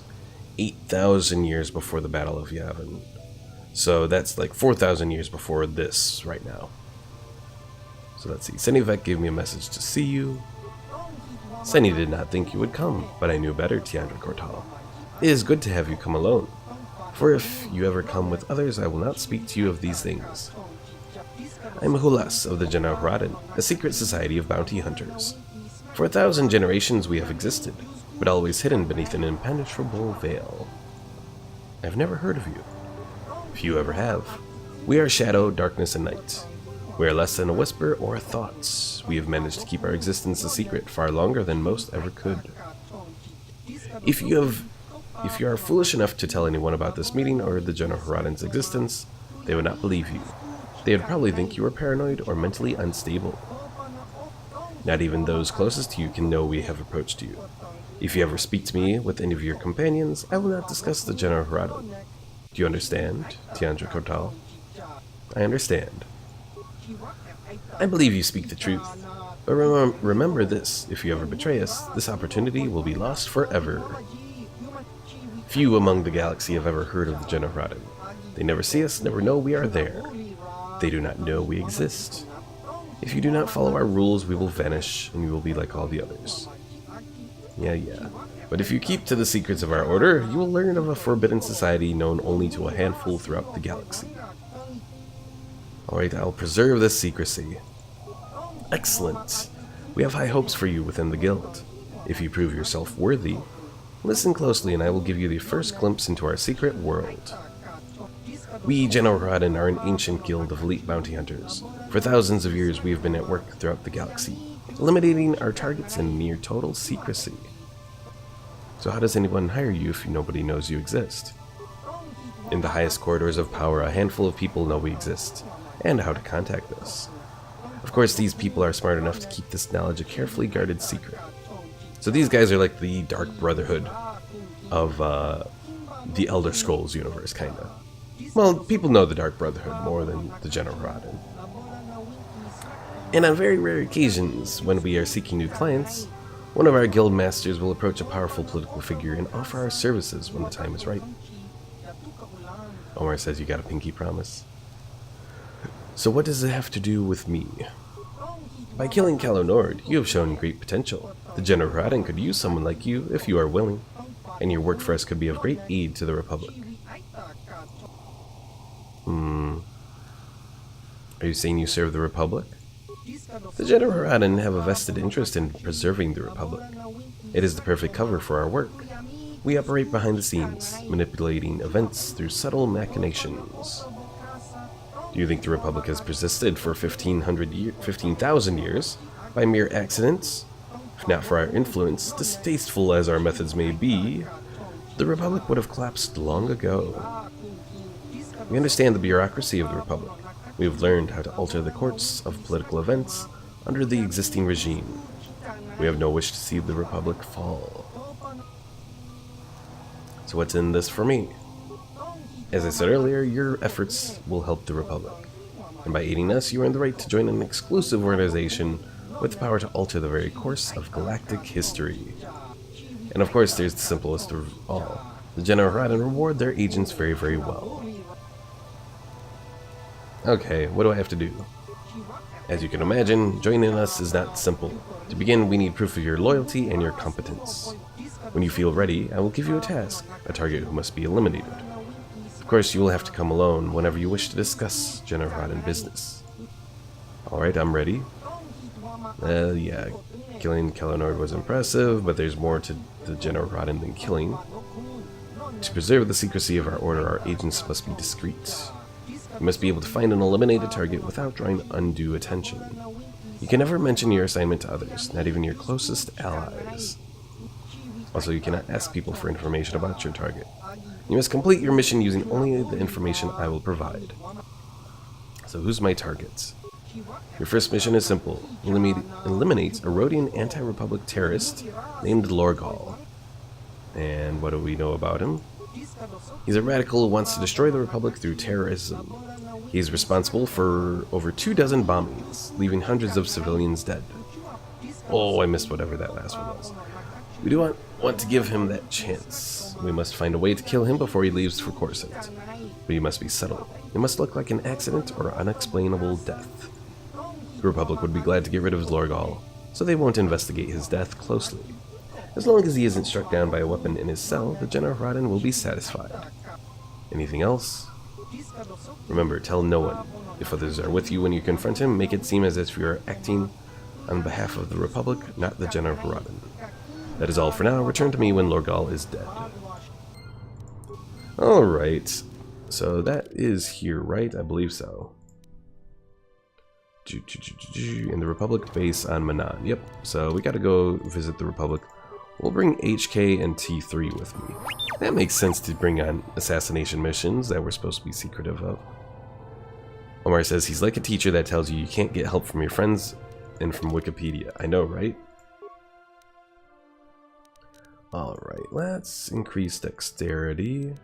8,000 years before the Battle of Yavin. So that's like 4,000 years before this right now. So let's see. Seni Vec gave me a message to see you. Seni did not think you would come, but I knew better, Tiandra Cortal. It is good to have you come alone. For if you ever come with others, I will not speak to you of these things. I am Hulas of the Genoharadan, a secret society of bounty hunters. For 1,000 generations we have existed, but always hidden beneath an impenetrable veil. I have never heard of you. Few ever have. We are shadow, darkness, and night. We are less than a whisper or a thought. We have managed to keep our existence a secret far longer than most ever could. If you are foolish enough to tell anyone about this meeting or the Genoharadan's existence, they would not believe you. They would probably think you are paranoid or mentally unstable. Not even those closest to you can know we have approached you. If you ever speak to me with any of your companions, I will not discuss the Genoharadan. Do you understand, Tiandra Cortal? I understand. I believe you speak the truth. But remember this, if you ever betray us, this opportunity will be lost forever. Few among the galaxy have ever heard of the Generoden. They never see us, never know we are there. They do not know we exist. If you do not follow our rules, we will vanish, and you will be like all the others. Yeah. But if you keep to the secrets of our order, you will learn of a forbidden society known only to a handful throughout the galaxy. Alright, I'll preserve this secrecy. Excellent. We have high hopes for you within the guild. If you prove yourself worthy, listen closely and I will give you the first glimpse into our secret world. We, Generoden, are an ancient guild of elite bounty hunters. For thousands of years we have been at work throughout the galaxy, eliminating our targets in near total secrecy. So how does anyone hire you if nobody knows you exist? In the highest corridors of power, a handful of people know we exist, and how to contact us. Of course, these people are smart enough to keep this knowledge a carefully guarded secret. So these guys are like the Dark Brotherhood of the Elder Scrolls universe, kinda. Well, people know the Dark Brotherhood more than the Generoden. And on very rare occasions, when we are seeking new clients, one of our guild masters will approach a powerful political figure and offer our services when the time is right. Omar says you got a pinky promise. So what does it have to do with me? By killing Calo Nord, you have shown great potential. The Generoden could use someone like you if you are willing, and your work for us could be of great aid to the Republic. Are you saying you serve the Republic? The Generoden have a vested interest in preserving the Republic. It is the perfect cover for our work. We operate behind the scenes, manipulating events through subtle machinations. Do you think the Republic has persisted for 15,000 years by mere accidents? If not for our influence, distasteful as our methods may be, the Republic would have collapsed long ago. We understand the bureaucracy of the Republic. We have learned how to alter the course of political events under the existing regime. We have no wish to see the Republic fall. So what's in this for me? As I said earlier, your efforts will help the Republic. And by aiding us, you earn the right to join an exclusive organization with the power to alter the very course of galactic history. And of course, there's the simplest of all. The Generoden reward their agents very, very well. Okay, what do I have to do? As you can imagine, joining us is not simple. To begin, we need proof of your loyalty and your competence. When you feel ready, I will give you a task, a target who must be eliminated. Of course, you will have to come alone whenever you wish to discuss Generoden business. Alright, I'm ready. Yeah, killing Calo Nord was impressive, but there's more to the Generoden than killing. To preserve the secrecy of our order, our agents must be discreet. You must be able to find and eliminate a target without drawing undue attention. You can never mention your assignment to others, not even your closest allies. Also, you cannot ask people for information about your target. You must complete your mission using only the information I will provide. So who's my target? Your first mission is simple. Eliminate a Rhodian anti-Republic terrorist named Lorgal. And what do we know about him? He's a radical who wants to destroy the Republic through terrorism. He's responsible for over 24 bombings, leaving hundreds of civilians dead. Oh, I missed whatever that last one was. We do want to give him that chance. We must find a way to kill him before he leaves for Coruscant. But he must be subtle. It must look like an accident or unexplainable death. The Republic would be glad to get rid of Lorgal, so they won't investigate his death closely. As long as he isn't struck down by a weapon in his cell, the Generoden will be satisfied. Anything else? Remember, tell no one. If others are with you when you confront him, make it seem as if you are acting on behalf of the Republic, not the Generoden. That is all for now. Return to me when Lorgal is dead. Alright. So that is here, right? I believe so. In the Republic base on Manaan. Yep. So we gotta go visit the Republic. We'll bring HK and T3 with me. That makes sense to bring on assassination missions that we're supposed to be secretive of. Omar says he's like a teacher that tells you can't get help from your friends and from Wikipedia. I know, right? Alright, let's increase dexterity.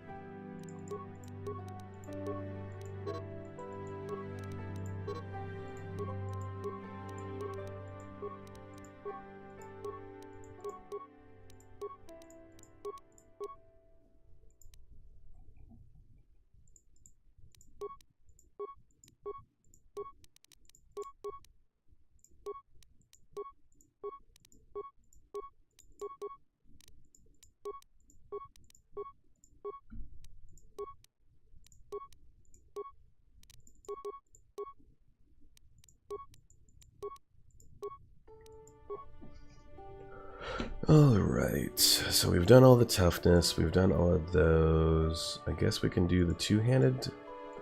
Alright, so we've done all the toughness, we've done all of those. I guess we can do the two-handed,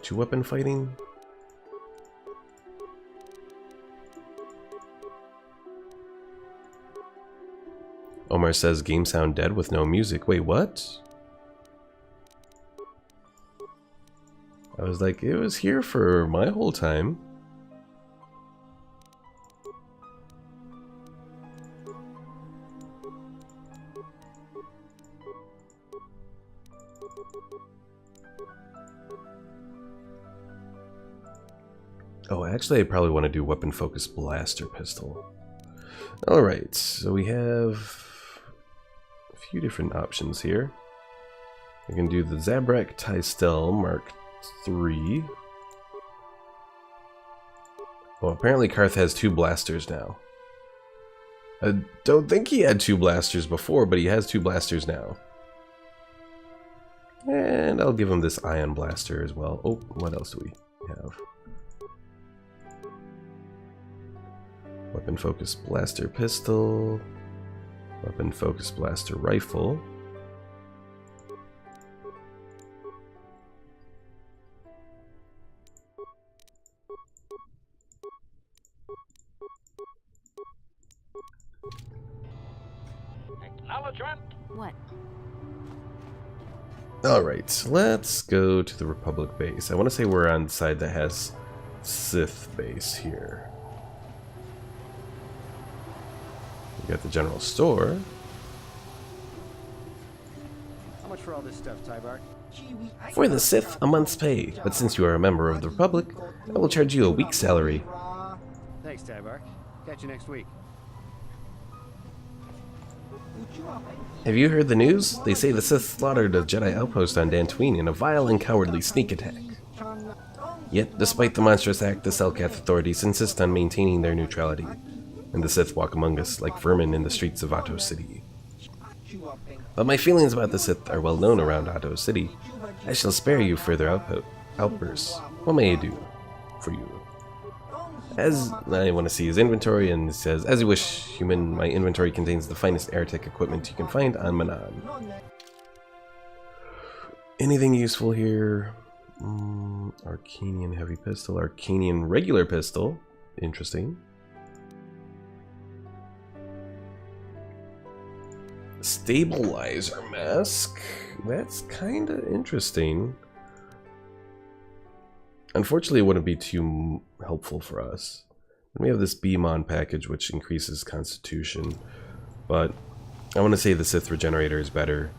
two-weapon fighting. Omar says game sound dead with no music. Wait, what? I was like, it was here for my whole time. Oh, actually, I probably want to do weapon focus blaster pistol. Alright, so we have a few different options here. We can do the Zabrak Tystel Mark III. Well, apparently Karth has 2 blasters now. I don't think he had 2 blasters before, but he has 2 blasters now. And I'll give him this Ion Blaster as well. Oh, what else do we have? Weapon focus blaster pistol. Weapon focus blaster rifle. Acknowledgement. What? Alright, let's go to the Republic base. I want to say we're on the side that has Sith base here. We got the general store. How much for all this stuff, Tybark? For the Sith, a month's pay. But since you are a member of the Republic, I will charge you a week's salary. Thanks, Tybark. Catch you next week. Have you heard the news? They say the Sith slaughtered a Jedi outpost on Dantooine in a vile and cowardly sneak attack. Yet, despite the monstrous act, the Selkath authorities insist on maintaining their neutrality, and the Sith walk among us like vermin in the streets of Otto City. But my feelings about the Sith are well known around Otto City. I shall spare you further outbursts. What may I do for you? As I want to see his inventory, and it says, as you wish, human, my inventory contains the finest airtech equipment you can find on Manaan. Anything useful here? Arcanian heavy pistol, Arcanian regular pistol. Interesting. Stabilizer mask. That's kind of interesting. Unfortunately, it wouldn't be too helpful for us. We have this BMON package, which increases Constitution, but I want to say the Sith Regenerator is better.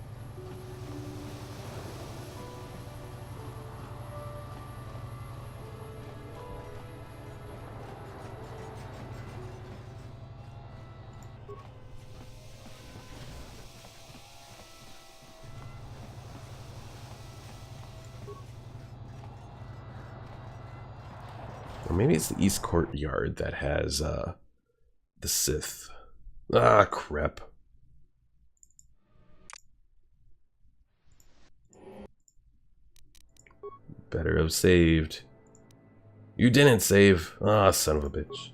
Or maybe it's the East Courtyard that has the Sith. Ah, crap. Better have saved. You didn't save. Ah, son of a bitch.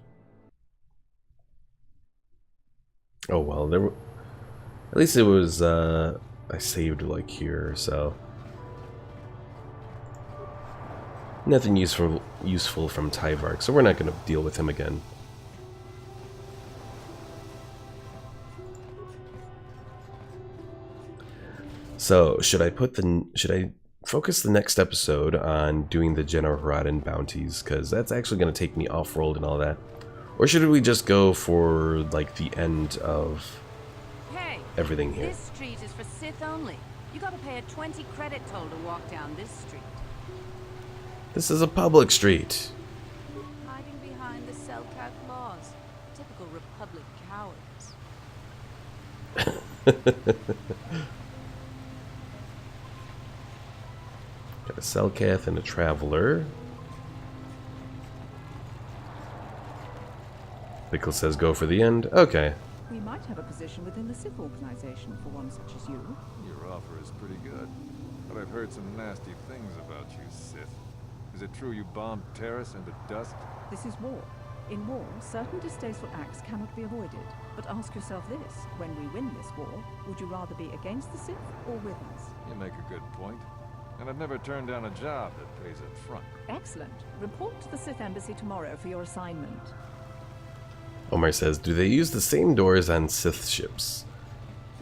Oh well, there. At least it was. I saved like here, so. Nothing useful from Tyvark, so we're not going to deal with him again. So, should I focus the next episode on doing the General Haradan bounties, because that's actually going to take me off-world and all that. Or should we just go for, like, the end of everything here? This street is for Sith only. You gotta pay a 20 credit toll to walk down this street. This is a public street. Hiding behind the Selkath laws. Typical Republic cowards. Got a Selkath and a Traveler. Pickle says go for the end. Okay. We might have a position within the Sith organization for one such as you. Your offer is pretty good, but I've heard some nasty things about you, Sith. Is it true you bombed Terrace into dust? This is war. In war, certain distasteful acts cannot be avoided. But ask yourself this, when we win this war, would you rather be against the Sith or with us? You make a good point. And I'd never turn down a job that pays up front. Excellent. Report to the Sith Embassy tomorrow for your assignment. Omar says, do they use the same doors on Sith ships?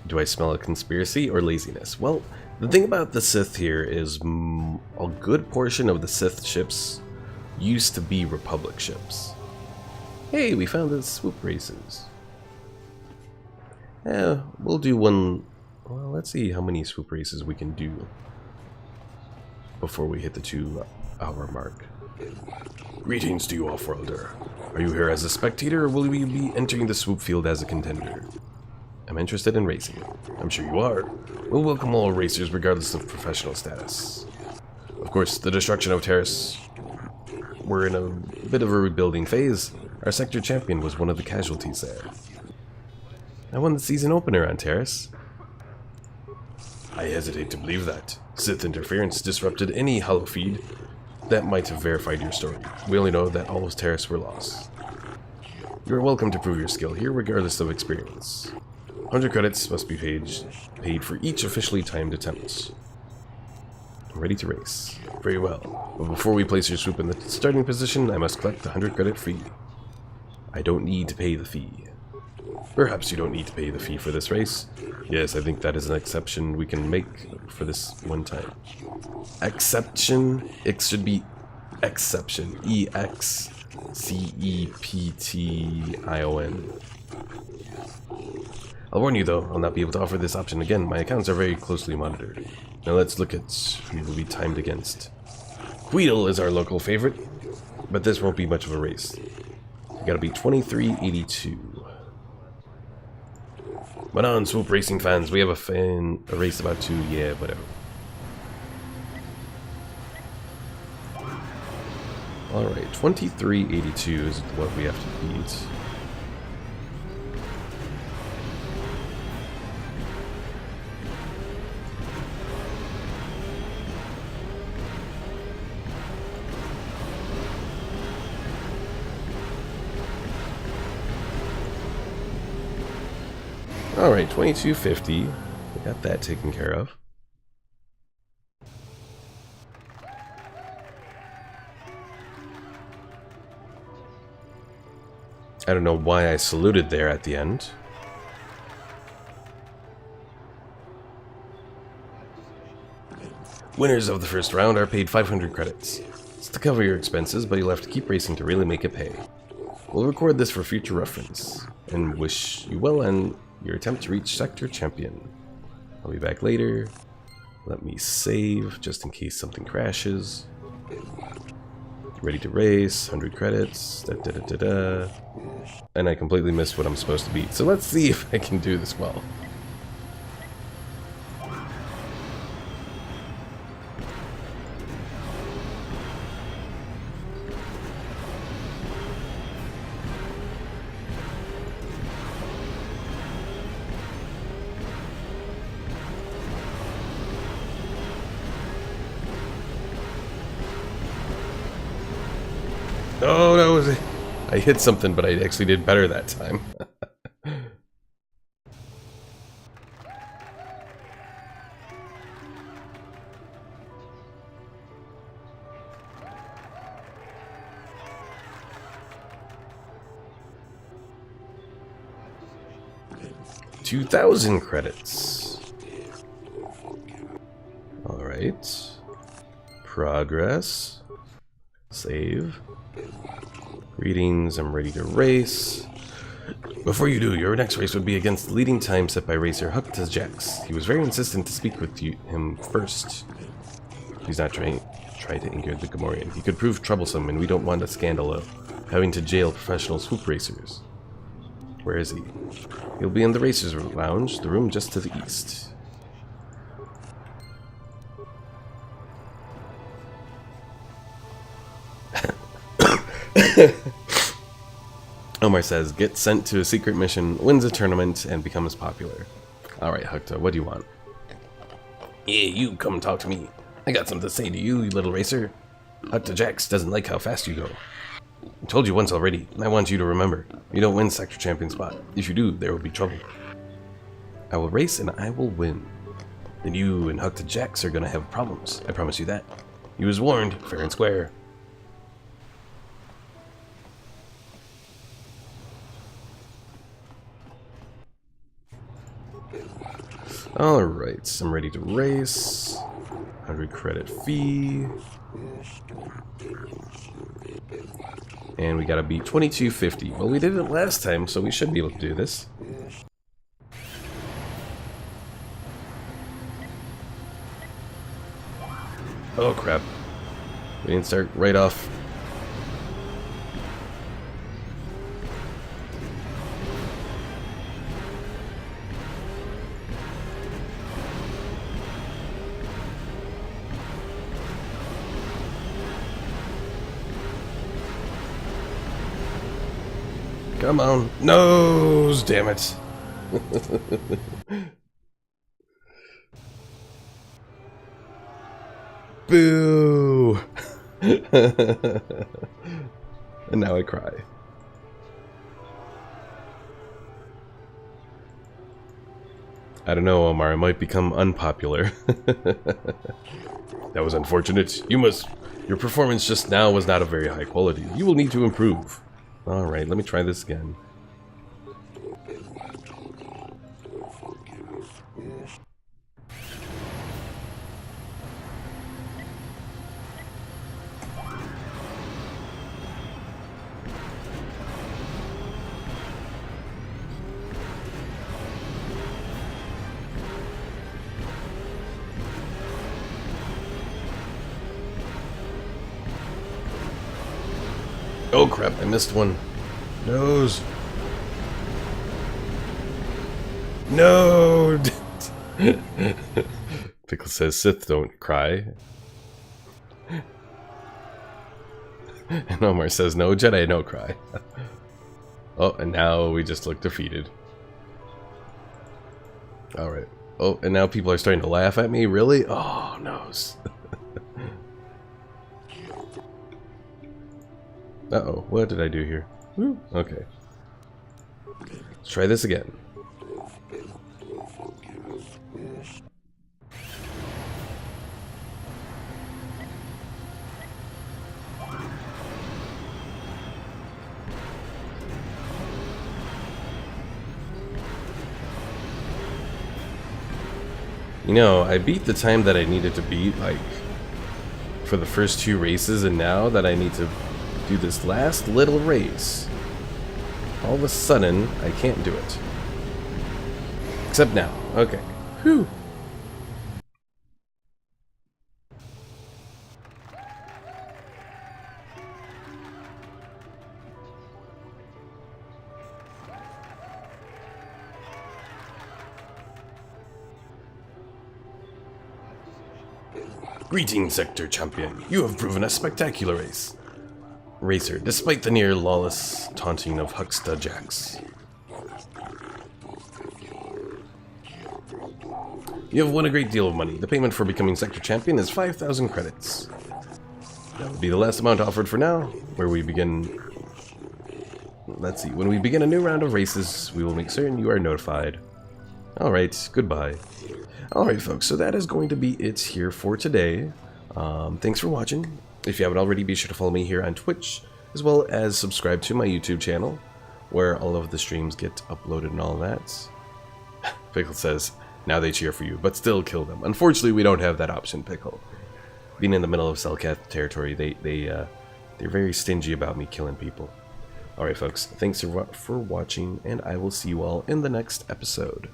Do I smell a conspiracy or laziness? Well, the thing about the Sith here is a good portion of the Sith ships used to be Republic ships. Hey, we found the swoop races. Yeah, we'll do one. Well, let's see how many swoop races we can do before we hit the 2-hour mark. Greetings to you, Off-Worlder. Are you here as a spectator, or will you be entering the swoop field as a contender? I'm interested in racing. I'm sure you are. We'll welcome all racers regardless of professional status. Of course, the destruction of Taris. We're in a bit of a rebuilding phase. Our sector champion was one of the casualties there. I won the season opener on Taris. I hesitate to believe that. Sith interference disrupted any hollow feed that might have verified your story. We only know that all of Taris were lost. You are welcome to prove your skill here, regardless of experience. 100 credits must be paid for each officially timed attempt. I'm ready to race. Very well. But before we place your swoop in the starting position, I must collect the 100 credit fee. I don't need to pay the fee. Perhaps you don't need to pay the fee for this race. Yes, I think that is an exception we can make for this one time. Exception? It should be exception. E-X-C-E-P-T-I-O-N. I'll warn you though, I'll not be able to offer this option again. My accounts are very closely monitored. Now let's look at who will be timed against. Queedle is our local favorite, but this won't be much of a race. You gotta be 2382. But on, Swoop Racing fans, we have a race about to, yeah, whatever. Alright, 2382 is what we have to beat. Alright, 2250. We got that taken care of. I don't know why I saluted there at the end. Winners of the first round are paid 500 credits. It's to cover your expenses, but you'll have to keep racing to really make it pay. We'll record this for future reference, and wish you well on your attempt to reach Sector Champion. I'll be back later. Let me save, just in case something crashes. Ready to race, 100 credits, da-da-da-da-da. And I completely missed what I'm supposed to beat. So let's see if I can do this well. Oh, that was it. I hit something, but I actually did better that time. $2,000 credits. All right. Progress. Save. Greetings, I'm ready to race. Before you do, your next race would be against the leading time set by racer Hukta Jax. He was very insistent to speak with him first. He's not trying to injure the Gamorrean. He could prove troublesome, and we don't want a scandal of having to jail professional swoop racers. Where is he? He'll be in the Racers Lounge, the room just to the east. Omar says, get sent to a secret mission, wins a tournament, and becomes popular. Alright, Hukta, what do you want? Yeah, you come talk to me. I got something to say to you, you little racer. Hukta Jax doesn't like how fast you go. I told you once already, and I want you to remember. You don't win Sector Champion spot. If you do, there will be trouble. I will race and I will win. Then you and Huck to Jax are gonna have problems. I promise you that. You was warned, fair and square. Alright, I'm ready to race. 100 credit fee. And we gotta beat 2250. Well, we did it last time, so we should be able to do this. Oh crap. We didn't start right off. Come on. Nose, damn it. Boo! And now I cry. I don't know, Omar. I might become unpopular. That was unfortunate. Your performance just now was not of very high quality. You will need to improve. Alright, let me try this again. Oh crap, I missed one. Nose. No! Pickle says Sith don't cry. And Omar says no, Jedi no cry. Oh, and now we just look defeated. Alright. Oh, and now people are starting to laugh at me? Really? Oh, nose. Uh-oh, what did I do here? Woo. Okay. Let's try this again. You know, I beat the time that I needed to beat, like, for the first 2 races, and now that I need to do this last little race, all of a sudden I can't do it. Except now. Okay. Whew. Greetings, Sector Champion. You have proven a spectacular racer, despite the near lawless taunting of Hucksta Jax. You have won a great deal of money. The payment for becoming Sector Champion is 5,000 credits. That would be the last amount offered for now, where we begin... Let's see, when we begin a new round of races, we will make certain you are notified. Alright, goodbye. Alright folks, so that is going to be it here for today. Thanks for watching. If you haven't already, be sure to follow me here on Twitch, as well as subscribe to my YouTube channel, where all of the streams get uploaded and all that. Pickle says, now they cheer for you, but still kill them. Unfortunately, we don't have that option, Pickle. Being in the middle of Selkath territory, they're very stingy about me killing people. Alright folks, thanks for watching, and I will see you all in the next episode.